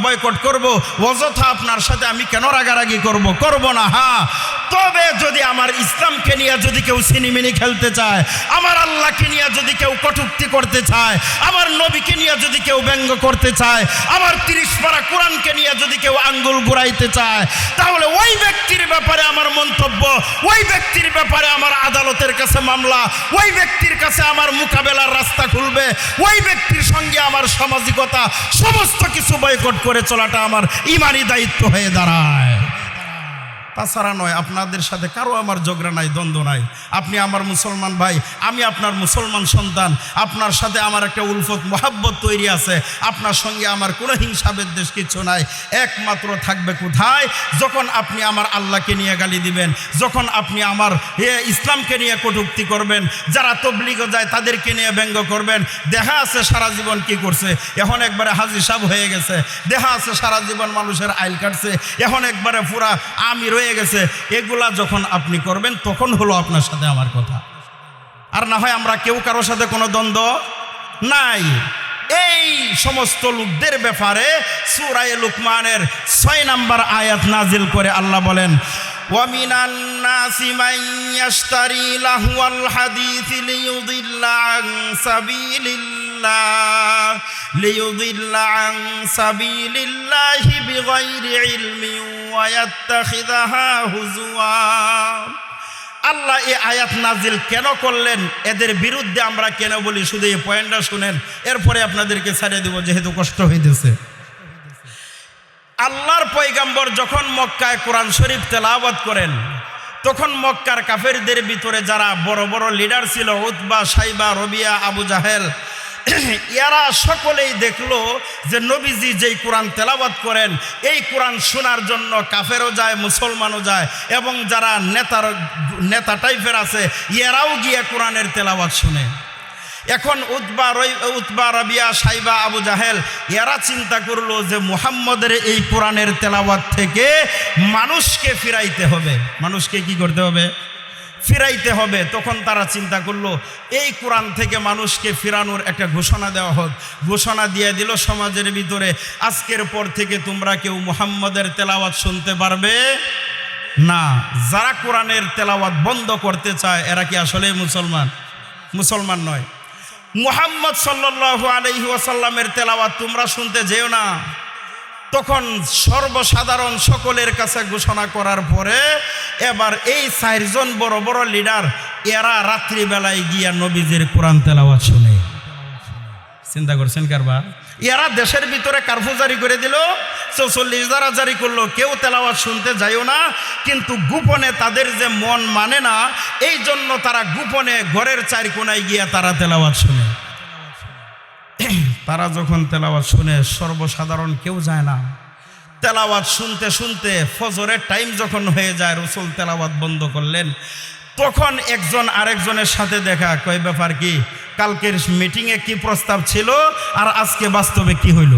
বয়কট করব? অযথা আপনার সাথে আমি কেন রাগারাগি করব? করব না। হ্যাঁ, তবে যদি আমার ইসলামকে নিয়ে যদি কেউ সিনিমিনি খেলতে চায়, আমার আল্লাহকে নিয়ে যদি কেউ কটূক্তি করতে চায়, আমার নবীকে নিয়ে যদি কেউ ব্যঙ্গ করতে চায়, আমার 30 পারা কোরআনকে নিয়ে যদি কেউ আঙ্গুল ঘুরাইতে চায়, তাহলে ওই ব্যক্তির ব্যাপারে আমার মন্তব্য, ওই ব্যক্তির ব্যাপারে আমার আদালতের কাছে মামলা, ওই ব্যক্তির কাছে আমার মোকাবেলার রাস্তা খুলবে, ওই ব্যক্তির সঙ্গে আমার সামাজিকতা সমস্ত কিছু বয়কট করে চলাটা আমার ইমানি দায়িত্ব হয়ে দাঁড়ায়। তাছাড়া নয়। আপনাদের সাথে কারো আমার ঝগড়া নাই, দ্বন্দ্ব নাই। আপনি আমার মুসলমান ভাই, আমি আপনার মুসলমান সন্তান, আপনার সাথে আমার একটা উলফত মোহাব্বত তৈরি আছে, আপনার সঙ্গে আমার কোনো হিংসা বিদ্বেষ কিছু নাই। একমাত্র থাকবে কোথায়? যখন আপনি আমার আল্লাহকে নিয়ে গালি দিবেন, যখন আপনি আমার ইসলামকে নিয়ে কটূক্তি করবেন, যারা তবলিগে যায় তাদেরকে নিয়ে ব্যঙ্গ করবেন। দেখা আছে সারা জীবন কি করছে, এখন একবারে হাজি সাহেব হয়ে গেছে। দেখা আছে সারা জীবন মানুষের আইল কাটছে, এখন একবারে পুরা আমি রয়ে গেছে। এগুলা যখন আপনি করবেন, তখন হলো আপনার সাথে আমার কথা। আর না হয় আমরা কেউ কারোর সাথে কোনো দ্বন্দ্ব নাই। এই সমস্ত লোকদের ব্যাপারে সূরা লুকমানের 6 নম্বর আয়াত নাজিল করে আল্লাহ বলেন, ওয়ামিনান নাসি মান ইয়াশতারি লাহওয়াল হাদিসি লিয়ুদিল্লা আন সাবিলিল্লাহি বিগাইরি ইলমিন ওয়া ইয়াত্তাখিযাহা হুজুয়া। আল্লাহ এই আয়াত নাজিল কেন করলেন, এদের বিরুদ্ধে আমরা কেন বলি, শুধু এই পয়েন্টটা শুনেন, এরপরে আপনাদেরকে ছাড়িয়ে দেব যেহেতু কষ্ট হইতেছে। আল্লাহর পয়গম্বর যখন মক্কায় কোরআন শরীফ তেলাওয়াত করেন, তখন মক্কার কাফেরদের ভিতরে যারা বড় বড় লিডার ছিল, উতবা, সাইবা, রবিয়া, আবু জাহেল, এরা সকলেই দেখলো যে নবীজি যেই কোরআন তেলাওয়াত করেন, এই কোরআন শোনার জন্য কাফেরও যায়, মুসলমানও যায়, এবং যারা নেতা টাইপের আছে এরাও গিয়ে কোরআনের তেলাওয়াত শুনে। এখন উতবা, রবিয়া, সাইবা, আবু জাহেল এরা চিন্তা করলো যে মুহাম্মদের এই কোরআনের তেলাওয়াত থেকে মানুষকে ফিরাইতে হবে। মানুষকে কি করতে হবে? ফিরাইতে হবে। তখন তারা চিন্তা করলো এই কোরআন থেকে মানুষকে ফিরানোর একটা ঘোষণা দেওয়া হোক। ঘোষণা দিয়ে দিল সমাজের ভিতরে, আজকের পর থেকে তোমরা কেউ মুহাম্মদের তেলাওয়াত শুনতে পারবে না। যারা কোরআনের তেলাওয়াত বন্ধ করতে চায় এরা কি আসলে মুসলমান? মুসলমান নয়। মুহাম্মদ সাল্লাল্লাহু আলাইহি ওয়াসাল্লামের তেলাওয়াত তোমরা শুনতে যেও না। তখন সর্বসাধারণ সকলের কাছে ঘোষণা করার পরে এবার এই 4 জন বড় বড় লিডার এরা রাত্রিবেলায় গিয়া নবীজির কোরআন তেলাওয়াত শুনে। চিন্তা করছেন কারবা? এরা দেশের ভিতরে কারফু জারি করে দিল, ৪৪ ধারা জারি করলো, কেউ তেলাওয়াত শুনতে যাইও না। কিন্তু গোপনে তাদের যে মন মানে না, এই জন্য তারা গোপনে ঘরের চার কোনায় গিয়া তারা তেলাওয়াত শুনে। তারা যখন তেলাওয়াত শুনে, সর্বসাধারণ কেউ যায় না। তেলাওয়াত শুনতে শুনতে ফজরের টাইম যখন হয়ে যায়, রসুল তেলাওয়াত বন্ধ করলেন। তখন একজন আরেকজনের সাথে দেখা, কয় ব্যাপার কি, কালকের মিটিংয়ে কি প্রস্তাব ছিল আর আজকে বাস্তবে কি হইল?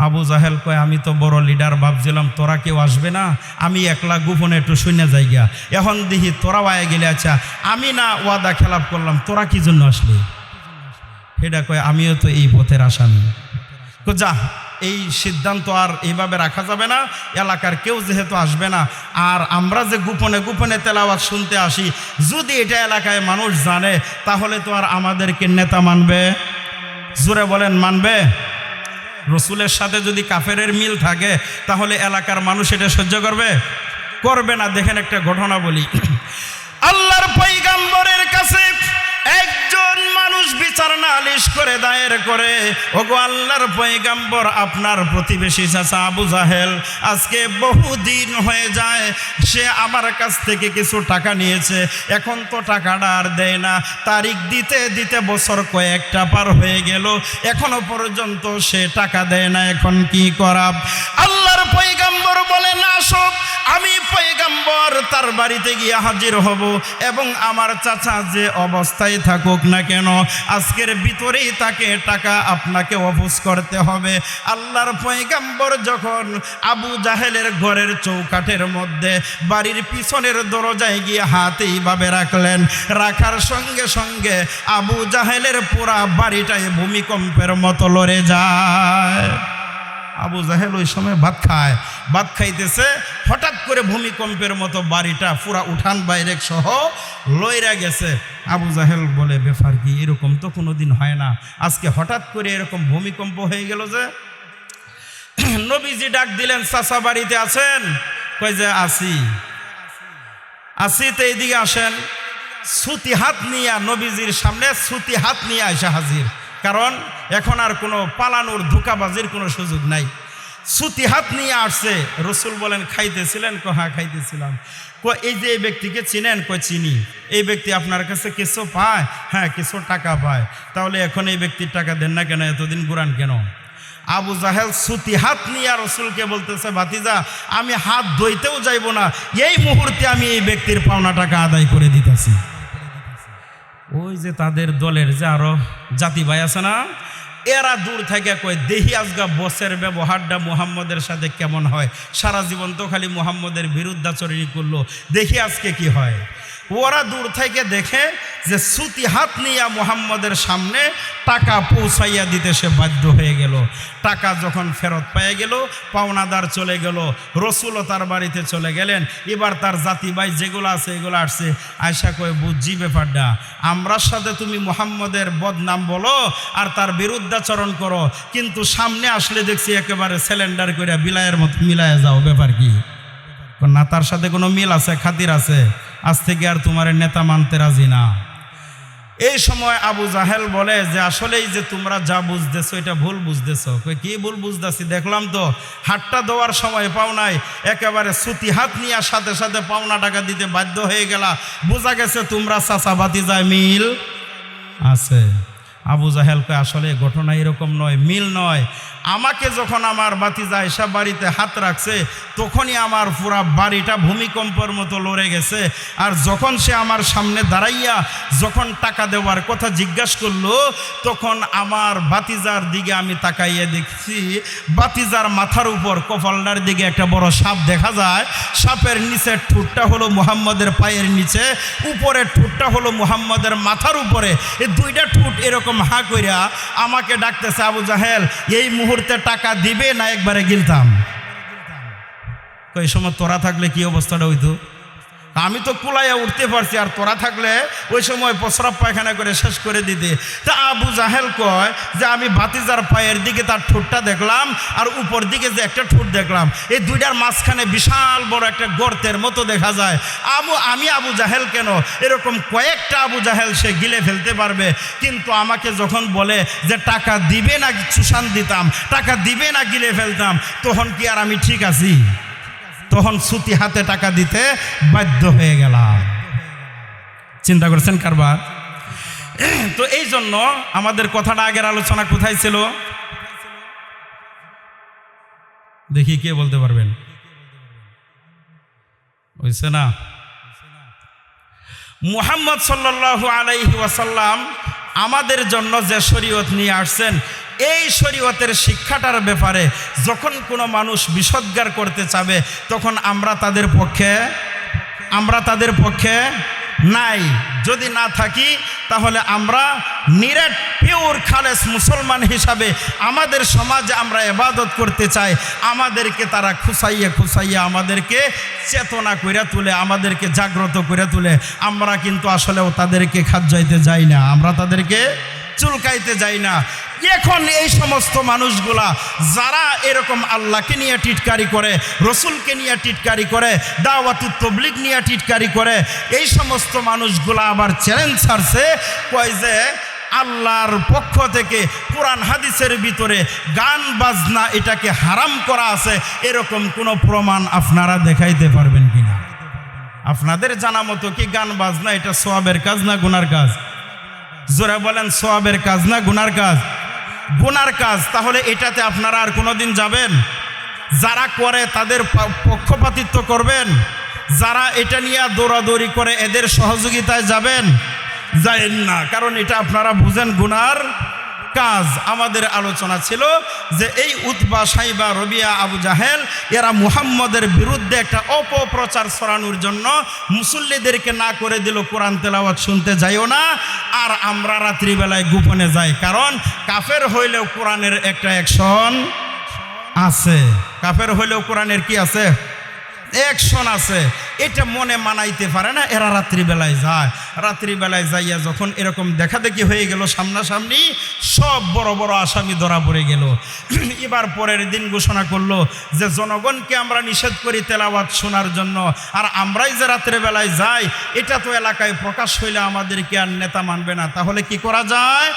আবু জাহেল কয়, আমি তো বড় লিডার ভাবছিলাম, তোরা কেউ আসবে না, আমি একলা গোপনে একটু শুনে যাই গিয়া। এখন দেখি তোরা আয়ে গেলে, আচ্ছা আমি না ওয়াদা খেলাপ করলাম, তোরা কি জন্য আসলি? এটা কয়, আমিও তো এই পথের আসামি। যা, এই সিদ্ধান্ত আর এইভাবে রাখা যাবে না, এলাকার কেউ যেহেতু আসবে না, আর আমরা যে গোপনে গোপনে তেলাওয়াত শুনতে আসি, যদি এটা এলাকায় মানুষ জানে, তাহলে তো আর আমাদেরকে নেতা মানবে? জোরে বলেন, মানবে? রসুলের সাথে যদি কাফেরের মিল থাকে, তাহলে এলাকার মানুষ এটা সহ্য করবে? করবে না। দেখেন একটা ঘটনা বলি। আল্লাহর পয়গম্বরের কাছে একজন মানুষ বিচার নালিশ করে দায়ের করে, ওগো আল্লাহর পয়গম্বর, আপনার প্রতিবেশী চাচা আবু জাহেল আজকে বহুদিন হয়ে যায়, সে আমার কাছ থেকে কিছু টাকা নিয়েছে, এখন তো টাকাটা আর দেয় না, তারিখ দিতে দিতে বছর কয়েকটা পার হয়ে গেল, এখনো পর্যন্ত সে টাকা দেয় না, এখন কি করা? আল্লাহর পয়গম্বর বলে, না সব আমি পয়গম্বর তার বাড়িতে গিয়ে হাজির হব, এবং আমার চাচা যে অবস্থায় থাকুক না কেন, আজকের ভিতরেই তাকে টাকা আপনাকে ওয়াপস করতে হবে। আল্লাহর পয়গম্বর যখন আবু জাহেলের ঘরের চৌকাঠের মধ্যে বাড়ির পিছনের দরজায় গিয়ে হাত এইভাবে রাখলেন, রাখার সঙ্গে সঙ্গে আবু জাহেলের পুরা বাড়িটাই ভূমিকম্পের মতো লড়ে যায়। আবু জাহেল ওই সময় ভাত খায়, ভাত খাইতেছে, হঠাৎ করে ভূমিকম্পের মতো বাড়িটা পুরা উঠান বাইরে সহ লইরা গেছে। আবু জাহেল বলে, ব্যাপার কি, এরকম তো কোনোদিন হয় না, আজকে হঠাৎ করে এরকম ভূমিকম্প হয়ে গেল যে? নবীজি ডাক দিলেন, চাচা বাড়িতে আছেন? কই যে আসি। আসি তো এইদিকে আসেন। ছুটি হাত নিয়ে নবীজির সামনে ছুটি হাত নিয়ে আসা হাজির, কারণ এখন আর কোনো পালানোর ধোঁকাবাজির কোনো সুযোগ নাই। ছুটি হাত নিয়ে আসছে। রসুল বলেন, খাইতেছিলেন? হ্যাঁ খাইতেছিলাম। এই যে এই ব্যক্তিকে চিনেন? চিনি। এই ব্যক্তি আপনার কাছে কিছু পায়? হ্যাঁ কিছু টাকা পায়। তাহলে এখন এই ব্যক্তির টাকা দেন না কেন, এতদিন ঘুরান কেন? আবু জাহেল ছুটি হাত নিয়ে রসুলকে বলতেছে, ভাতিজা আমি হাত ধুইতেও যাইব না, এই মুহূর্তে আমি এই ব্যক্তির পাওনা টাকা আদায় করে দিতেছি। ওই যে তাদের দলের যে আরো জাতি ভাই আছে না, এরা দূর থেকে কয়, দেহি আজগা বসের ব্যবহারটা মুহাম্মদের সাথে কেমন হয়, সারা জীবন তো খালি মুহাম্মদের বিরুদ্ধাচরণই করলো, দেখি আজকে কি হয়। ওরা দূর থেকে দেখে যে ছুটি হাত নিয়ে মুহাম্মদের সামনে টাকা পৌঁছাইয়া দিতে সে বাধ্য হয়ে গেল। টাকা যখন ফেরত পেয়ে গেল, পাওনাদার চলে গেল, রসুলও তার বাড়িতে চলে গেলেন। এবার তার জাতি ভাই যেগুলো আছে এগুলো আসছে, আয়সা কয়ে, বুঝছি ব্যাপারটা, আমরার সাথে তুমি মুহাম্মদের বদনাম বলো আর তার বিরুদ্ধাচরণ করো, কিন্তু সামনে আসলে দেখছি একেবারে সিলিন্ডার করে বিলায়ের মতো মিলায় যাও, ব্যাপার কি? না, তার সাথে কোনো মিল আছে, খাতির আছে, আজ থেকে আর তোমার নেতা মানতে রাজি না। এই সময় আবু জাহেল বলে যে, আসলেই যে তোমরা যা বুঝতেছো এটা ভুল বুঝতেছো। কি ভুল বুঝতেছি? দেখলাম তো হাতটা দেওয়ার সময় পাও নাই, একেবারে ছুটি হাত নিয়ে সাথে সাথে পাওনা টাকা দিতে বাধ্য হয়ে গেলা, বোঝা গেছে তোমরা চাচা ভাতিজায় মিল আছে। আবু জাহেল কয়, আসলে ঘটনা এরকম নয়, মিল নয়। আমাকে যখন আমার ভাতিজা এসা বাড়িতে হাত রাখছে, তখনই আমার পুরা বাড়িটা ভূমিকম্পের মতো লড়ে গেছে। আর যখন সে আমার সামনে দাঁড়াইয়া যখন টাকা দেওয়ার কথা জিজ্ঞাসা করলো, তখন আমার ভাতিজার দিকে আমি তাকাইয়া দেখছি, ভাতিজার মাথার উপর কপালটার দিকে একটা বড় সাপ দেখা যায়। সাপের নিচের ঠোঁটটা হলো মুহাম্মদের পায়ের নিচে, উপরের ঠোঁটটা হলো মুহাম্মদের মাথার উপরে। এই দুইটা ঠোঁট এরকম হা কইরা আমাকে ডাকতেছে, আবু জাহেল এই মুহূর্তে টাকা দিবে না একবারে গিলতাম? এই সময় তোরা থাকলে কি অবস্থাটা হইতো? আমি তো কুলাইয়া উঠতে পারছি, আর তোরা থাকলে ওই সময় প্রস্রাব পায়খানা করে শেষ করে দিতে। তা আবু জাহেল কয় যে আমি ভাতিজার পায়ের দিকে তার ঠোঁটটা দেখলাম, আর উপর দিকে যে একটা ঠোঁট দেখলাম, এই দুইটার মাঝখানে বিশাল বড় একটা গর্তের মতো দেখা যায়। আমি আবু জাহেল কেন, এরকম কয়েকটা আবু জাহেল সে গিলে ফেলতে পারবে। কিন্তু আমাকে যখন বলে যে টাকা দিবে না চুষান দিতাম, টাকা দিবে না গিলে ফেলতাম, তখন কি আর আমি ঠিক আছি? তখন সুতি হাতে টাকা দিতে বাধ্য হয়ে গেলাম। চিন্তা করছেন কারবার? তো এই জন্য আমাদের কথাটা আগের আলোচনা কোথায় ছিল দেখি, কে বলতে পারবেন? হইছে না? মুহাম্মদ সাল্লাল্লাহু আলাইহি ওয়াসাল্লাম আমাদের জন্য যে শরীয়ত নিয়ে আসছেন, এই শরীয়তের শিক্ষাটার ব্যাপারে যখন কোনো মানুষ বিষোদ্গার করতে চাবে, তখন আমরা তাদের পক্ষে নাই। যদি না থাকি তাহলে আমরা নিরেট পিওর খালেস মুসলমান হিসাবে আমাদের সমাজে আমরা ইবাদত করতে চাই, আমাদেরকে তারা খুসাইয়া আমাদেরকে চেতনা করে তুলে, আমাদেরকে জাগ্রত করে তুলে। আমরা কিন্তু আসলেও তাদেরকে খাজ্জাইতে যাই না, আমরা তাদেরকে চুলকাইতে যাই না। এখন এই সমস্ত মানুষগুলা যারা এরকম আল্লাহকে নিয়ে টিটকারি করে, রসুলকে নিয়ে টিটকারি করে, দাওয়াতুত তাবলীগ নিয়ে টিটকারি করে, এই সমস্ত মানুষগুলা আবার চ্যালেঞ্জ ছাড়ছে, কয় যে আল্লাহর পক্ষ থেকে কোরআন হাদিসের ভিতরে গান বাজনা এটাকে হারাম করা আছে, এরকম কোনো প্রমাণ আপনারা দেখাইতে পারবেন কিনা? আপনাদের জানা মতো কি গান বাজনা এটা সওয়াবের কাজ না গুনার কাজ? জোরে বলেন, সওয়াবের কাজ না গুনার কাজ? গুনার কাজ। তাহলে এটাতে আপনারা আর কোনোদিন যাবেন? যারা করে তাদের পক্ষপাতিত্ব করবেন? যারা এটা নিয়ে দৌড়াদৌড়ি করে এদের সহযোগিতায় যাবেন? যাবেন না, কারণ এটা আপনারা বুঝেন গুনার কাজ। আমাদের আলোচনা ছিল যে এই উতবা, সাইবা, রবিয়া, আবু জাহেল এরা মুহাম্মদের বিরুদ্ধে একটা অপপ্রচার ছড়ানোর জন্য মুসল্লিদেরকে না করে দিল কোরআন তেলাওয়াত শুনতে যাইও না, আর আমরা রাত্রিবেলায় গোপনে যাই। কারণ কাফের হইলেও কোরআনের একটা অ্যাকশন আছে, কাফের হইলেও কোরআনের কি আছে? অ্যাকশন আছে। এটা মনে মানাইতে পারে না, এরা রাত্রিবেলায় যায়। রাত্রিবেলায় যাইয়া যখন এরকম দেখাদেখি হয়ে গেল সামনাসামনি, সব বড় বড় আসামি ধরা পড়ে গেল। এবার পরের দিন ঘোষণা করলো যে জনগণকে আমরা নিষেধ করি তেলাওয়াত শোনার জন্য, আর আমরাই যে রাত্রিবেলায় যাই, এটা তো এলাকায় প্রকাশ হইলে আমাদেরকে আর নেতা মানবে না। তাহলে কি করা যায়?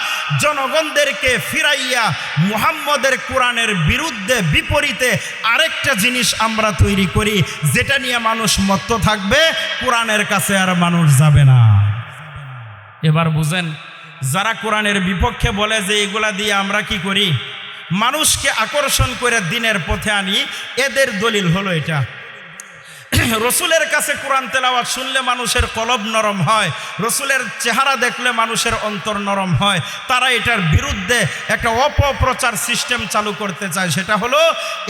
জনগণদেরকে ফিরাইয়া মুহাম্মদের কোরআনের বিরুদ্ধে বিপরীতে আরেকটা জিনিস আমরা তৈরি করি, যেটা নিয়ে মানুষ মত্ত থাকবে, কোরআনের কাছে আর মানুষ যাবে না। এবার বুঝেন, যারা কোরআনের বিপক্ষে বলে যে এগুলা দিয়ে আমরা কি করি, মানুষকে আকর্ষণ করে দিনের পথে আনি, এদের দলিল হলো এটা। রসুলের কাছে কোরআন তেলাওয়াত শুনলে মানুষের কলব নরম হয়, রসুলের চেহারা দেখলে মানুষের অন্তর নরম হয়। তারা এটার বিরুদ্ধে একটা অপপ্রচার সিস্টেম চালু করতে চায়। সেটা হলো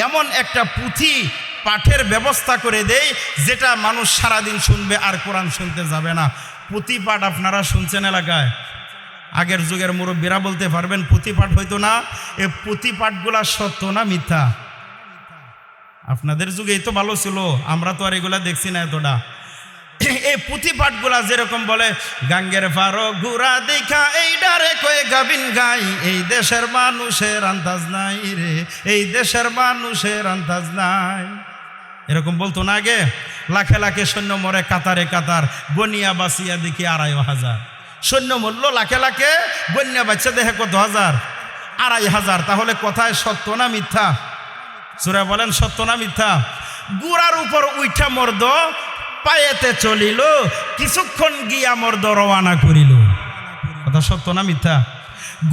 এমন একটা পুঁথি পাঠের ব্যবস্থা করে দেয় যেটা মানুষ সারাদিন শুনবে আর কোরআন শুনতে যাবে না। পুঁথি পাঠ আপনারা শুনছেন এলাকায়? আগের যুগের মুরব্বীরা বলতে পারবেন পুঁথি পাঠ হইতো না। এই পুঁথি পাঠগুলা সত্য না মিথ্যা? আপনাদের যুগেই তো ভালো ছিল, আমরা তো আর এগুলা দেখছি না এতটা। এই পুঁথি পাঠগুলা যেরকম বলে, গাঙ্গের ফারো ঘুরা দেখা এই ডারে কয়ে গাবিন গাই, এই দেশের মানুষের আন্দাজ নাই রে, এই দেশের মানুষের আন্দাজ নাই, এরকম বলতো না আগে। লাখে লাখে সৈন্য মরে কাতারে কাতার, গনিয়া বাসিয়া দেখি 2,500 সৈন্য মূল্য, লাখে লাখে গনিয়া বাচ্চা দেখে কত হাজার? 2,500। তাহলে কথায় সত্য না মিথ্যা? সূরা বলেন, সত্য না মিথ্যা? গুড়ার উপর উইঠা মর্দ পায়েতে চলিল, কিছুক্ষণ গিয়া মর্দ রওয়ানা করিল। কথা সত্য না মিথ্যা?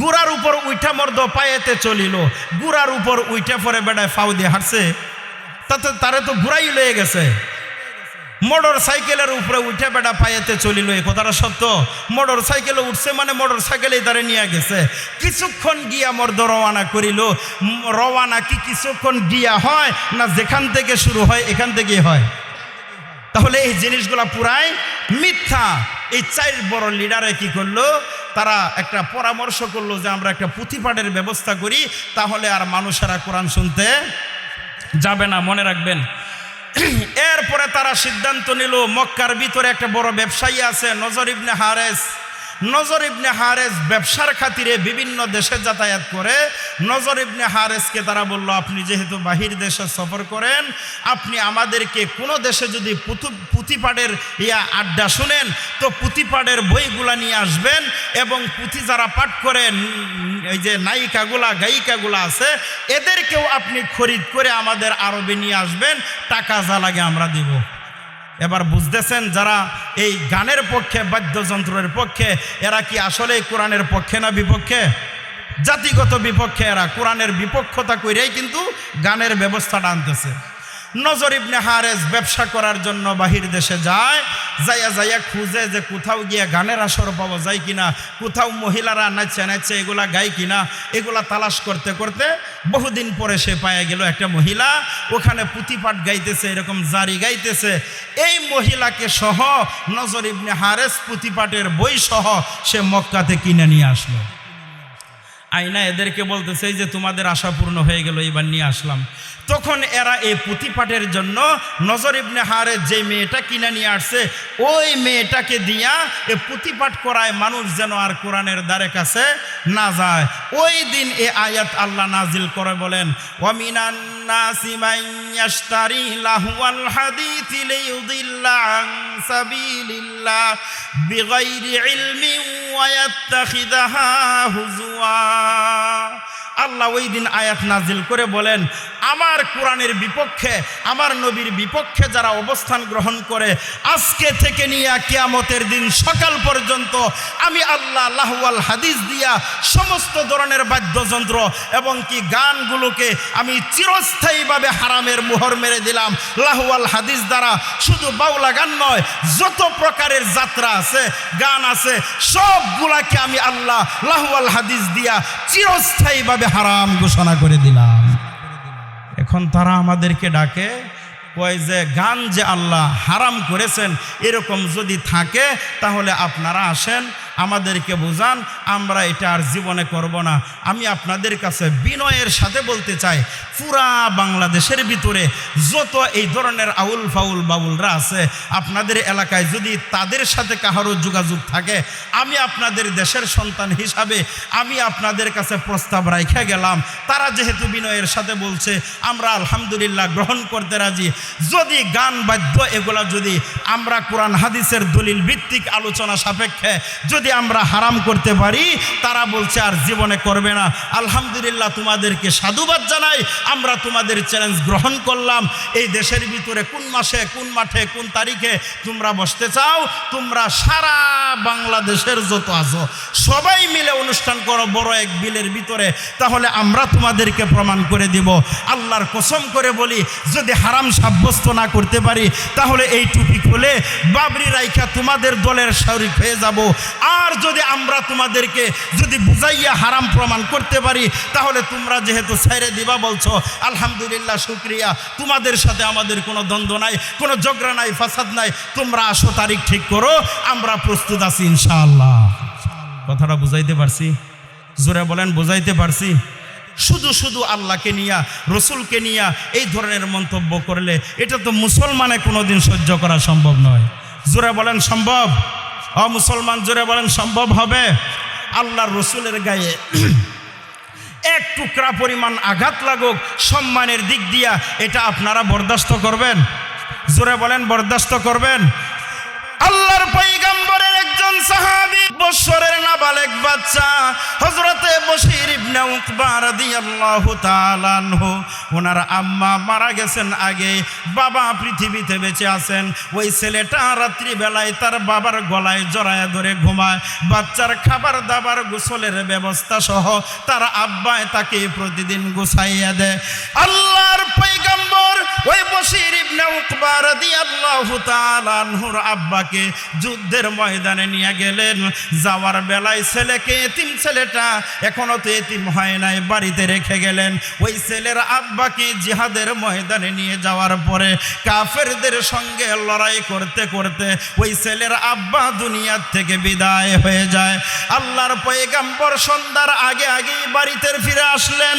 গুড়ার উপর উইঠা মর্দ পায়েতে চলিল, গুড়ার উপর উইঠা পরে বেড়ায় ফাউ দিয়ে হাঁটছে, তাতে তারে তো ঘুরাই লয়ে গেছে। মোটর সাইকেলের উপরে উঠে বেড়া পায়েতে চলিল, এই কথাটা সত্য। মোটর সাইকেলে উঠছে মানে মোটর সাইকেলেই তারে নিয়ে গেছে। কিছুক্ষণ গিয়া মর্দ রওয়ানা করিল। রওয়ানা কি কিছুক্ষণ গিয়া হয় না যেখান থেকে শুরু হয় এখান থেকেই হয়? তাহলে এই জিনিসগুলা পুরাই মিথ্যা। এই 4 বড় লিডারে কি করলো, তারা একটা পরামর্শ করলো যে আমরা একটা পুঁথিপাঠের ব্যবস্থা করি, তাহলে আর মানুষেরা কোরআন শুনতে যাবে না। মনে রাখবেন, এরপরে তারা সিদ্ধান্ত নিল, মক্কার ভিতরে একটা বড় ব্যবসায়ী আছে নজর ইবনে হারেস। নজর ইবনে হারেস ব্যবসার খাতিরে বিভিন্ন দেশে যাতায়াত করে। নজর ইবনে হারেসকে তারা বলল, আপনি যেহেতু বাহির দেশে সফর করেন, আপনি আমাদেরকে কোনো দেশে যদি পুঁথিপাঠের আড্ডা শুনেন তো পুঁথিপাঠের বইগুলা নিয়ে আসবেন, এবং পুঁথি যারা পাঠ করেন, এই যে নায়িকাগুলা গায়িকাগুলা আছে, এদেরকেও আপনি খরিদ করে আমাদের আরবে নিয়ে আসবেন, টাকা যা লাগে আমরা দিব। এবার বুঝতেছেন, যারা এই গানের পক্ষে, বাদ্যযন্ত্রের পক্ষে, এরা কি আসলে কোরআনের পক্ষে না বিপক্ষে? জাতিগত বিপক্ষে। এরা কোরআনের বিপক্ষতা কইরাই কিন্তু গানের ব্যবস্থাটা আনতেছে। নজর ইবনে হারেস ব্যবসা করার জন্য বাহির দেশে যায়, যাইয়া খুঁজে যে কোথাও গিয়ে গানের আসর পাওয়া যায় কিনা, কোথাও মহিলারা নাচছে নাচছে এগুলা গায় কিনা, এগুলা তালাশ করতে করতে বহুদিন পরে সে পায়ে গেল একটা মহিলা ওখানে পুঁথিপাঠ গাইতেছে, এরকম জারি গাইতেছে। এই মহিলাকে সহ নজর ইবনে হারেস পুঁথিপাঠের বই সহ সে মক্কাতে কিনে নিয়ে আসলো। আইনা এদেরকে বলতেছে, এই যে তোমাদের আশা পূর্ণ হয়ে গেল, এবার নিয়ে আসলাম। তখন এরা এই পুঁথিপাঠের জন্য নজর ইবনে হারেস যে মেয়েটা কিনে নিয়ে আসছে, ওই মেয়েটাকে দিয়া এ পুঁথিপাঠ করায়, মানুষ যেন আর কোরআনের দ্বারে কাছে না যায়। ওই দিন এ আয়াত আল্লাহ নাজিল করে বলেন, ওয়ামিনান নাসি মান ইয়াশতারি লাহুয়াল হাদিস লিয়ুদিল্লা আন সাবিলিল্লাহ বিগাইরি ইলমিন ওয়া ইয়াত্তাখিযাহা হুজুয়া। আল্লাহ ওই দিন আয়াত নাজিল করে বলেন, আমার কোরআনের বিপক্ষে, আমার নবীর বিপক্ষে যারা অবস্থান গ্রহণ করে, আজকে থেকে নিয়ে কিয়ামতের দিন সকাল পর্যন্ত আমি আল্লাহ লাহওয়াল হাদিস দিয়া সমস্ত ধরনের বাদ্যযন্ত্র এবং কি গানগুলোকে আমি চিরস্থায়ীভাবে হারামের মোহর মেরে দিলাম। লাহওয়াল হাদিস দ্বারা শুধু বাউলা গান নয়, যত প্রকারের যাত্রা আছে, গান আছে, সবগুলাকে আমি আল্লাহ লাহওয়াল হাদিস দিয়া চিরস্থায়ীভাবে হারাম ঘোষণা করে দিলাম। এখন তারা আমাদেরকে ডাকে, কয় যে গান যে আল্লাহ হারাম করেছেন, এরকম যদি থাকে তাহলে আপনারা আসেন, আমাদেরকে বোঝান, আমরা এটা আর জীবনে করব না। আমি আপনাদের কাছে বিনয়ের সাথে বলতে চাই, পুরা বাংলাদেশের ভিতরে যত এই ধরনের আউল ফাউল বাউলরা আছে, আপনাদের এলাকায় যদি তাদের সাথে কাহারও যোগাযোগ থাকে, আমি আপনাদের দেশের সন্তান হিসাবে আমি আপনাদের কাছে প্রস্তাব রাখা গেলাম। তারা যেহেতু বিনয়ের সাথে বলছে, আমরা আলহামদুলিল্লাহ গ্রহণ করতে রাজি। যদি গান বাদ্য এগুলা যদি আমরা কোরআন হাদিসের দলিল ভিত্তিক আলোচনা সাপেক্ষে যদি আমরা হারাম করতে পারি, তারা বলছে আর জীবনে করবে না। আলহামদুলিল্লাহ, তোমাদেরকে সাধুবাদ জানাই, আমরা তোমাদের চ্যালেঞ্জ গ্রহণ করলাম। এই দেশের ভিতরে কোন মাসে, কোন মাঠে, কোন তারিখে তোমরা বসতে চাও, তোমরা সারা বাংলাদেশের যত আছো সবাই মিলে অনুষ্ঠান করো বড় এক বিলের ভিতরে, তাহলে আমরা তোমাদেরকে প্রমাণ করে দিব। আল্লাহর কসম করে বলি, যদি হারাম সাব্যস্ত না করতে পারি, তাহলে এই টুপি খুলে বাবরি রাইখা তোমাদের দলের শরীক হয়ে যাব। আর যদি আমরা তোমাদেরকে যদি বুঝাইয়া হারাম প্রমাণ করতে পারি, তাহলে তোমরা যেহেতু ছেড়ে দিবা বলছো, আলহামদুলিল্লাহ, শুকরিয়া, তোমাদের সাথে আমাদের কোনো দ্বন্দ্ব নাই, কোনো ঝগড়া নাই, ফাসাদ নাই। তোমরা আসো, তারিখ ঠিক করো, আমরা প্রস্তুত আছি ইনশাআল্লাহ। কথাটা বুঝাইতে পারছি? জোরে বলেন, বুঝাইতে পারছি? শুধু আল্লাহকে নিয়া, রসুলকে নিয়া এই ধরনের মন্তব্য করলে এটা তো মুসলমানে কোনোদিন সহ্য করা সম্ভব নয়। জোরে বলেন সম্ভব? মুসলমান জোরে বলেন সম্ভব হবে? আল্লাহর রসুলের গায়ে এক টুকরা পরিমাণ আঘাত লাগুক সম্মানের দিক দিয়া, এটা আপনারা বরদাস্ত করবেন? জোরে বলেন, বরদাস্ত করবেন? আল্লাহর পয়গম্বরের একজন সাহাবী, বছরের নাবালেগ বাচ্চা, হযরতে বশীর ইবনে উকবা রাদিয়াল্লাহু তাআলা আনহু, ওনার আম্মা মারা গেছেন আগে, বাবা পৃথিবীতে বেঁচে আছেন। ওই ছেলেটা রাত্রি বেলায় তার বাবার গলায় জড়ায় ধরে ঘুমায়। বাচ্চার খাবার দাবার, গোসলের ব্যবস্থা সহ তার আব্বায় তাকে প্রতিদিন গুছাইয়া দেয়। আল্লাহর পয়গম্বর ওই বশীর ইবনে উকবা রাদিয়াল্লাহু তাআলা আনহুর আব্বাকে যুদ্ধের ময়দানে নিয়ে গেলেন। যাওয়ার বেলায় ছেলেকে, এতিম ছেলেটা এখনো তো এতিম হয় নাই, বাড়িতে রেখে গেলেন। ওই ছেলের আব্বাকে জিহাদের ময়দানে নিয়ে যাওয়ার পরে কাফেরদের সঙ্গে লড়াই করতে করতে ওই ছেলের আব্বা দুনিয়ার থেকে বিদায় হয়ে যায়। আল্লাহর পয়গম্বর সন্ধ্যার আগেই বাড়িতে ফিরে আসলেন।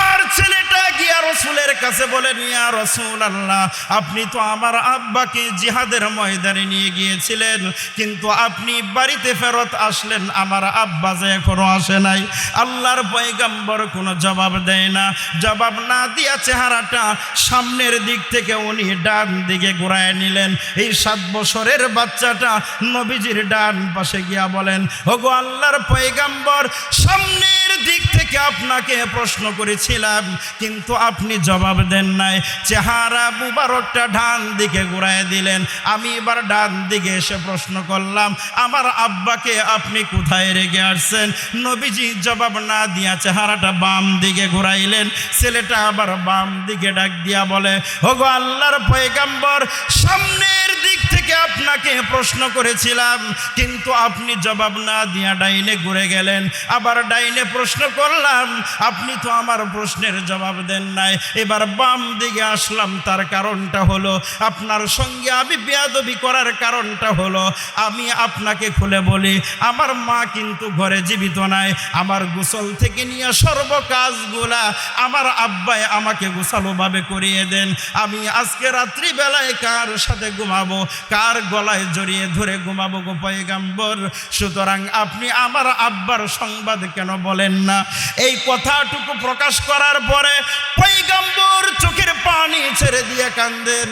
আর ছেলেটা গিয়া রসুলের কাছে বলেন, ইয়া রাসূলুল্লাহ, রাসূলুল্লাহ, আপনি তো আমার আব্বাকে জিহাদের ময়দানে নিয়ে গিয়েছিলেন, কিন্তু আপনি বাড়িতে ফেরত আসলেন, আমার আব্বা যে এখনো আসে নাই। আল্লাহর পয়গম্বর কোনো জবাব দেয় না। জবাব না দিয়া চেহারাটা সামনের দিক থেকে উনি ডান দিকে ঘুরায় নিলেন। এই 7 বছরের বাচ্চাটা নবীজির ডান পাশে গিয়া বলেন, ওগো আল্লাহর পয়গম্বর, সামনের দিক থেকে আপনাকে প্রশ্ন করেছিলাম, কিন্তু আপনি জবাব দেন নাই। চেহারা মুবারকটা ডান দিকে ঘুরায় দিলেন। আমি এবার ডান দিকে এসে প্রশ্ন করলাম, আমার আব্বাকে আপনি কোথায় রেখে আসছেন? নবীজি জবাব না দিয়া চেহারাটা বাম দিকে ঘুরাইলেন। ছেলেটা আবার বাম দিকে ডাক দিয়া বলে, ওগো আল্লাহর পয়গম্বর, সামনের দিক থেকে আপনাকে প্রশ্ন করেছিলাম, কিন্তু আপনি জবাব না দিয়া ডাইনে ঘুরে গেলেন। আবার ডাইনে প্রশ্ন করলাম, আপনি তো আমার প্রশ্নের জবাব দেন নাই। এবার বাম দিকে আসলাম, তার কারণটা হলো আপনার সঙ্গে আমি বেয়াদবি করার কারণটা হলো, আমি আপনাকে খুলে বলি, আমার মা কিন্তু ঘরে জীবিত নাই। আমার গোসল থেকে নিয়ে সর্বকাজগুলা আমার আব্বাই আমাকে গোছালোভাবে করিয়ে দেন। আমি আজকে রাত্রিবেলায় কার সাথে ঘুমাবো, কার গলায় জড়িয়ে ধরে ঘুমাবো গো পয়গম্বর? সুতরাং আপনি আমার আব্বার সংবাদ কেন বলেন না? এই কথাটুকু প্রকাশ করার পরে পয়গম্বর চোখের পানি ছেড়ে দিয়ে কান্দেন,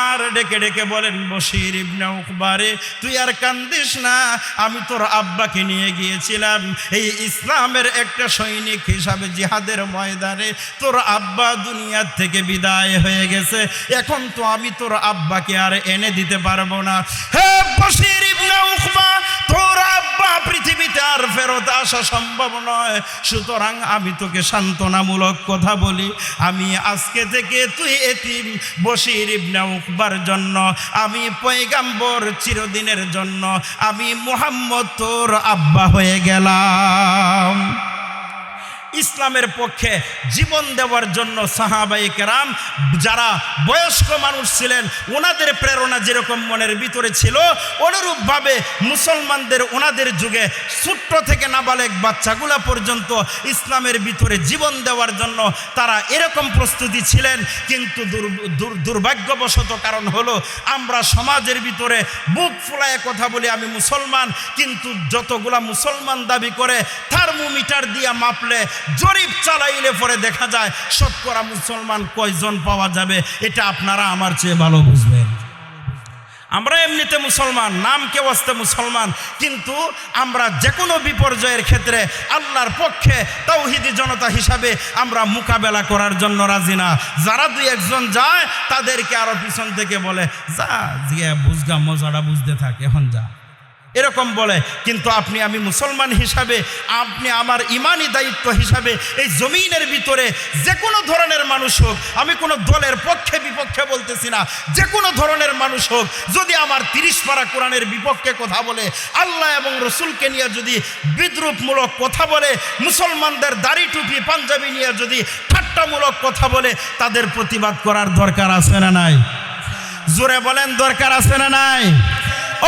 আর ডেকে ডেকে বলেন, বশির ইবনে উকবারে, তুই আর কান্দিস না। আমি তোর আব্বাকে নিয়ে গিয়েছিলাম এই ইসলামের একটা সৈনিক হিসাবে জিহাদের ময়দানে। তোর আব্বা দুনিয়ার থেকে বিদায় হয়ে গেছে, এখন তো আমি তোর আব্বাকে আর এনে দিতে পারবো না। হে বশির ইবনে উকবা, তোর আব্বা পৃথিবীতে আর ফেরত আসা সম্ভব নয়। সুতরাং আমি তোকে সান্ত্বনামূলক কথা বলি, আমি আজকে থেকে তুই এতিম। বশির ইবনে উকবার জন্য আমি পয়গম্বর, চিরদিনের জন্য আমি মুহাম্মদ তোর আব্বা হয়ে গেলাম। ইসলামের পক্ষে জীবন দেওয়ার জন্য সাহাবায়ে কেরাম যারা বয়স্ক মানুষ ছিলেন, ওনাদের প্রেরণা যেরকম মনের ভিতরে ছিল, অনুরূপভাবে মুসলমানদের ওনাদের যুগে ছোট্ট থেকে নাবালেগ বাচ্চাগুলা পর্যন্ত ইসলামের ভিতরে জীবন দেওয়ার জন্য তারা এরকম প্রস্তুতি ছিলেন। কিন্তু দুর্ভাগ্যবশত কারণ হলো, আমরা সমাজের ভিতরে বুক ফুলায় কথা বলি আমি মুসলমান, কিন্তু যতগুলা মুসলমান দাবি করে থার্মোমিটার দিয়া মাপলে, জরিপ চালাইলে পরে দেখা যায় শতকরা মুসলমান কয়জন পাওয়া যাবে। এটা আপনারা আমার চেয়ে ভালো বুঝবেন। আমরা এমনিতে মুসলমান, নাম কেউ আসতে মুসলমান, কিন্তু আমরা যে কোনো বিপর্যয়ের ক্ষেত্রে আল্লাহর পক্ষে তাওহীদি জনতা হিসাবে আমরা মোকাবেলা করার জন্য রাজি না। যারা 2-1 যায় তাদেরকে আরো পিছন থেকে বলে, যা জিয়া বুঝগা, মজাটা বুঝতে থাকে, এখন যা, এরকম বলে। কিন্তু আপনি, আমি মুসলমান হিসাবে, আপনি আমার ইমানি দায়িত্ব হিসাবে এই জমিনের ভিতরে যে কোনো ধরনের মানুষ হোক, আমি কোনো দলের পক্ষে বিপক্ষে বলতেছি না, যে কোনো ধরনের মানুষ হোক, যদি আমার 30 পারা কোরআনের বিপক্ষে কথা বলে, আল্লাহ এবং রসুলকে নিয়ে যদি বিদ্রুপমূলক কথা বলে, মুসলমানদের দাড়ি টুপি পাঞ্জাবি নিয়ে যদি ঠাট্টামূলক কথা বলে, তাদের প্রতিবাদ করার দরকার আছে না নাই? জোরে বলেন, দরকার আছে না নাই?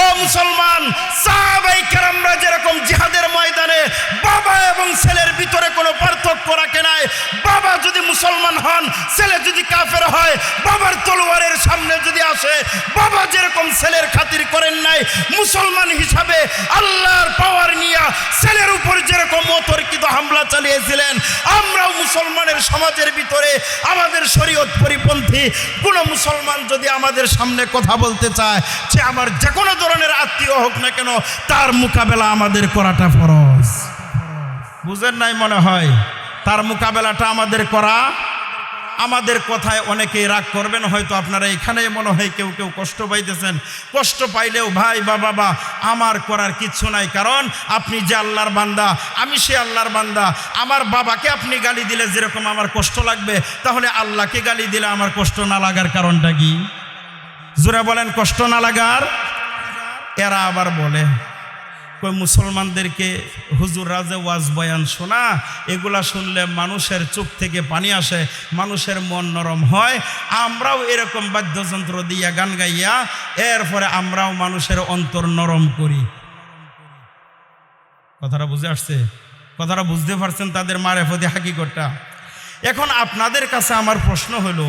ও মুসলমান, সাহাবায়ে কেরামরা যেরকম জিহাদের ময়দানে বাবা এবং ছেলের ভিতরে কোনো পার্থক্য রাখে নাই। বাবা যদি মুসলমান হন, ছেলে যদি কাফের হয়, বাবার তলোয়ারের সামনে যদি আসে, বাবা যেরকম ছেলের খাতির করেন নাই, মুসলমান হিসাবে আল্লাহর পাওয়ার নিয়ে ছেলের উপর যেরকম অতর্কিত হামলা চালিয়েছিলেন, আমরাও মুসলমানের সমাজের ভিতরে আমাদের শরীয়ত পরিপন্থী কোনো মুসলমান যদি আমাদের সামনে কথা বলতে চায়, সে আমার যে কোনো ধরনের আত্মীয় হোক না কেন, তার মোকাবেলা আমাদের করাটা ফরজ। বুঝেন নাই মনে হয়? তার মোকাবেলাটা আমাদের করা। আমাদের কথায় অনেকেই রাগ করবেন, হয়তো আপনারা এখানে মনে হয় কেউ কেউ কষ্ট পাইতেছেন। কষ্ট পাইলেও ভাই বা বাবা, আমার করার কিচ্ছু নাই, কারণ আপনি যে আল্লাহর বান্দা, আমি সে আল্লাহর বান্দা। আমার বাবাকে আপনি গালি দিলে যেরকম আমার কষ্ট লাগবে, তাহলে আল্লাহকে গালি দিলে আমার কষ্ট না লাগার কারণটা কি? জোরে বলেন, কষ্ট না লাগার। এরা আবার বলে, কই মুসলমানদেরকে হুজুর রাজে ওয়াজ বয়ান শোনা, এগুলা শুনলে মানুষের চোখ থেকে পানি আসে, মানুষের মন নরম হয়। আমরাও এরকম বাদ্যযন্ত্র দিয়া গান গাইয়া এরপরে আমরাও মানুষের অন্তর নরম করি। কথাটা বুঝে আসছে? কথাটা বুঝতে পারছেন? তাদের মারেফতি হাকিকতটা এখন আপনাদের কাছে আমার প্রশ্ন হলো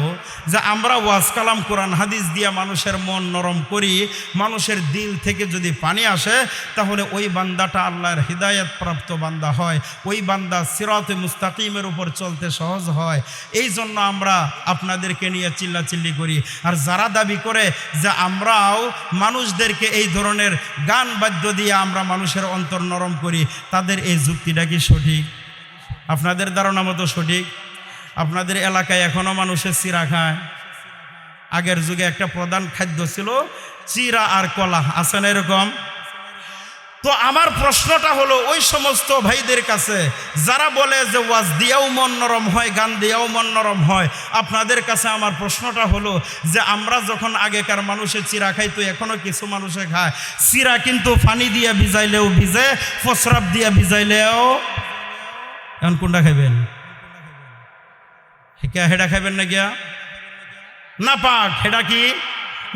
যে আমরা ওয়াজ কালাম কোরআন হাদিস দিয়া মানুষের মন নরম করি, মানুষের দিল থেকে যদি পানি আসে, তাহলে ওই বান্দাটা আল্লাহর হিদায়াত প্রাপ্ত বান্দা হয়, ওই বান্দা সিরাতে মুস্তাকিমের উপর চলতে সহজ হয়। এই জন্য আমরা আপনাদেরকে নিয়ে চিল্লাচিল্লি করি। আর যারা দাবি করে যে আমরাও মানুষদেরকে এই ধরনের গান বাদ্য দিয়ে আমরা মানুষের অন্তর নরম করি, তাদের এই যুক্তিটা কি সঠিক? আপনাদের ধারণা মতো সঠিক? আপনাদের এলাকায় এখনো মানুষের চিরা খায়। আগের যুগে একটা প্রধান খাদ্য ছিল চিরা আর কলা, আছে না এরকম? তো আমার প্রশ্নটা হলো ওই সমস্ত ভাইদের কাছে যারা বলে যে ওয়াজ দিয়াও মন নরম হয়, গান দিয়াও মন নরম হয়, আপনাদের কাছে আমার প্রশ্নটা হলো যে আমরা যখন আগেকার মানুষের চিরা খাইতো, এখনো কিছু মানুষে খায় চিরা, কিন্তু পানি দিয়ে ভিজাইলেও ভিজে, প্রস্রাব দিয়ে ভিজাইলেও। এখন কোনটা খাইবেন? হেডা খাইবেন না গিয়া? না পাক, হেডা কি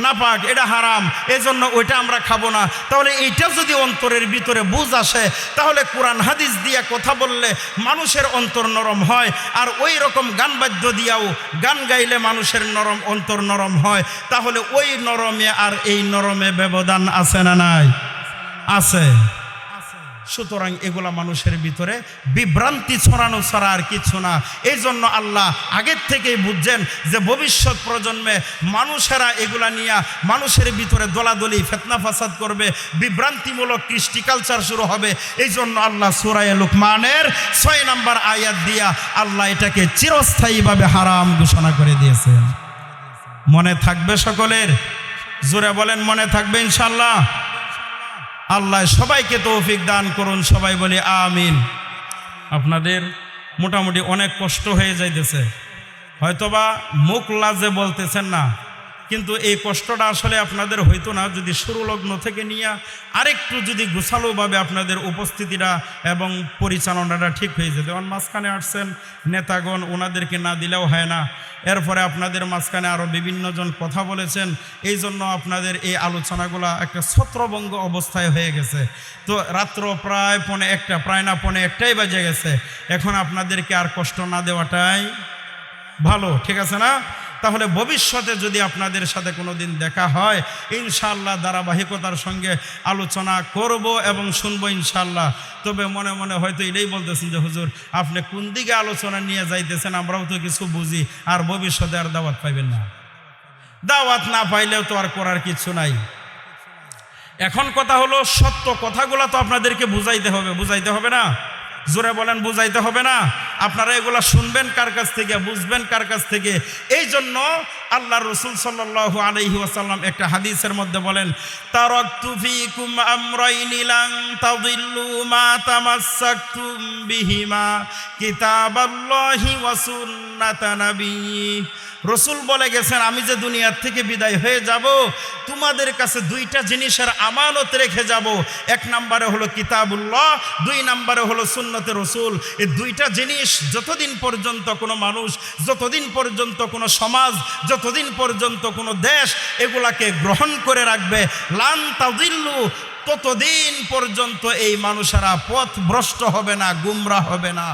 না পাক, এটা হারাম, এজন্য ওইটা আমরা খাবো না। তাহলে এইটা যদি অন্তরের ভিতরে বুঝ আসে, তাহলে কোরআন হাদিস দিয়া কথা বললে মানুষের অন্তর নরম হয়। আর ওই রকম গান বাদ্য দিয়াও গান গাইলে মানুষের নরম অন্তর নরম হয়। তাহলে ওই নরমে আর এই নরমে ব্যবধান আছে না নাই? আছে। সুতরাং এগুলা মানুষের ভিতরে বিভ্রান্তি ছড়ানো ছাড়া আর কিছু না। এই জন্য আল্লাহ আগের থেকেই বুঝছেন যে ভবিষ্যৎ প্রজন্মে মানুষেরা এগুলা নিয়ে মানুষের ভিতরে দলাদলি ফিতনা ফাসাদ করবে, বিভ্রান্তিমূলক কৃষ্টি কালচার শুরু হবে। এই জন্য আল্লাহ সূরা লুকমানের 6 নম্বর আয়াত দিয়া আল্লাহ এটাকে চিরস্থায়ীভাবে হারাম ঘোষণা করে দিয়েছেন। মনে থাকবে সকলের? জোরে বলেন, মনে থাকবে ইনশাআল্লাহ। আল্লাহ সবাইকে তৌফিক দান করুন, সবাই বলি আমিন। আপনাদের মোটামুটি অনেক কষ্ট হয়ে যাইতেছে, হয়তোবা মুখ লাজে বলতেছেন না, কিন্তু এই কষ্টটা আসলে আপনাদের হইতো না যদি শুরু লগ্ন থেকে নিয়ে আরেকটু যদি গোছালোভাবে আপনাদের উপস্থিতিটা এবং পরিচালনাটা ঠিক হয়ে যেত। যেমন মাঝখানে আসছেন নেতাগণ, ওনাদেরকে না দিলেও হয় না। এরপরে আপনাদের মাঝখানে আরও বিভিন্নজন কথা বলেছেন, এই জন্য আপনাদের এই আলোচনাগুলো একটা ছত্রভঙ্গ অবস্থায় হয়ে গেছে। তো রাত্র প্রায় পৌনে একটাই বাজে গেছে। এখন আপনাদেরকে আর কষ্ট না দেওয়াটাই ভালো, ঠিক আছে না? তাহলে ভবিষ্যতে যদি আপনাদের সাথে কোনো দিন দেখা হয়, ইনশাআল্লাহ ধারাবাহিকতার সঙ্গে আলোচনা করব এবং শুনবো ইনশাআল্লাহ। তবে মনে মনে হয়তো এটাই বলতেছেন যে হুজুর আপনি কোন দিকে আলোচনা নিয়ে যাইতেছেন, আমরাও তো কিছু বুঝি, আর ভবিষ্যতে আর দাওয়াত পাইবেন না। দাওয়াত না পাইলেও তো আর করার কিছু নাই। এখন কথা হলো, সত্য কথাগুলো তো আপনাদেরকে বুঝাইতে হবে না? জোরে বলেন, বুঝাইতে হবে না? আপনারা এগুলা শুনবেন কার কাছ থেকে, বুঝবেন কার কাছ থেকে? এই জন্য আল্লাহ রাসূল সাল্লাল্লাহু আলাইহি ওয়াসাল্লাম একটা হাদিসের মধ্যে বলেন, তারাকতু ফীকুম আমরাইনি লান তাদিল্লু মা তামাসসাকতুম বিহিমা কিতাবাল্লাহি ওয়া সুন্নাতা নাবিয়্যি। রসুল বলে গেছেন, আমি যে দুনিয়ার থেকে বিদায় হয়ে যাব, তোমাদের কাছে 2টা জিনিসের আমানত রেখে যাব। 1 নম্বরে হলো কিতাবুল্লাহ, 2 নম্বরে হলো সুন্নতে রসুল। এই 2টা জিনিস যতদিন পর্যন্ত কোনো মানুষ, যতদিন পর্যন্ত কোনো সমাজ, যতদিন পর্যন্ত কোনো দেশ এগুলাকে গ্রহণ করে রাখবে, লান তাদিল্লু, ততদিন পর্যন্ত এই মানুষেরা পথ ভ্রষ্ট হবে না, গুমরা হবে না।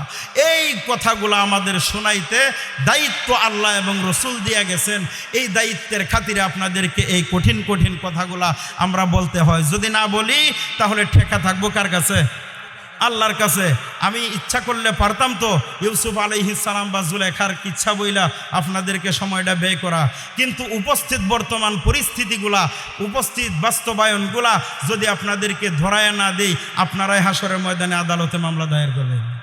এই কথাগুলো আমাদের শোনাইতে দায়িত্ব আল্লাহ এবং রসুল দিয়ে গেছেন। এই দায়িত্বের খাতিরে আপনাদেরকে এই কঠিন কঠিন কথাগুলা আমরা বলতে হয়। যদি না বলি তাহলে ঠেকা থাকবো কার কাছে? আল্লাহর কাছে। আমি ইচ্ছা করলে পারতাম তো ইউসুফ আলাইহিস সালাম বা জুলেখার কিচ্ছা বইলা আপনাদেরকে সময়টা ব্যয় করা, কিন্তু উপস্থিত বর্তমান পরিস্থিতিগুলা, উপস্থিত বাস্তবায়নগুলা যদি আপনাদেরকে ধরায় না দেই, আপনারাই হাসরের ময়দানে আদালতে মামলা দায়ের করবেন।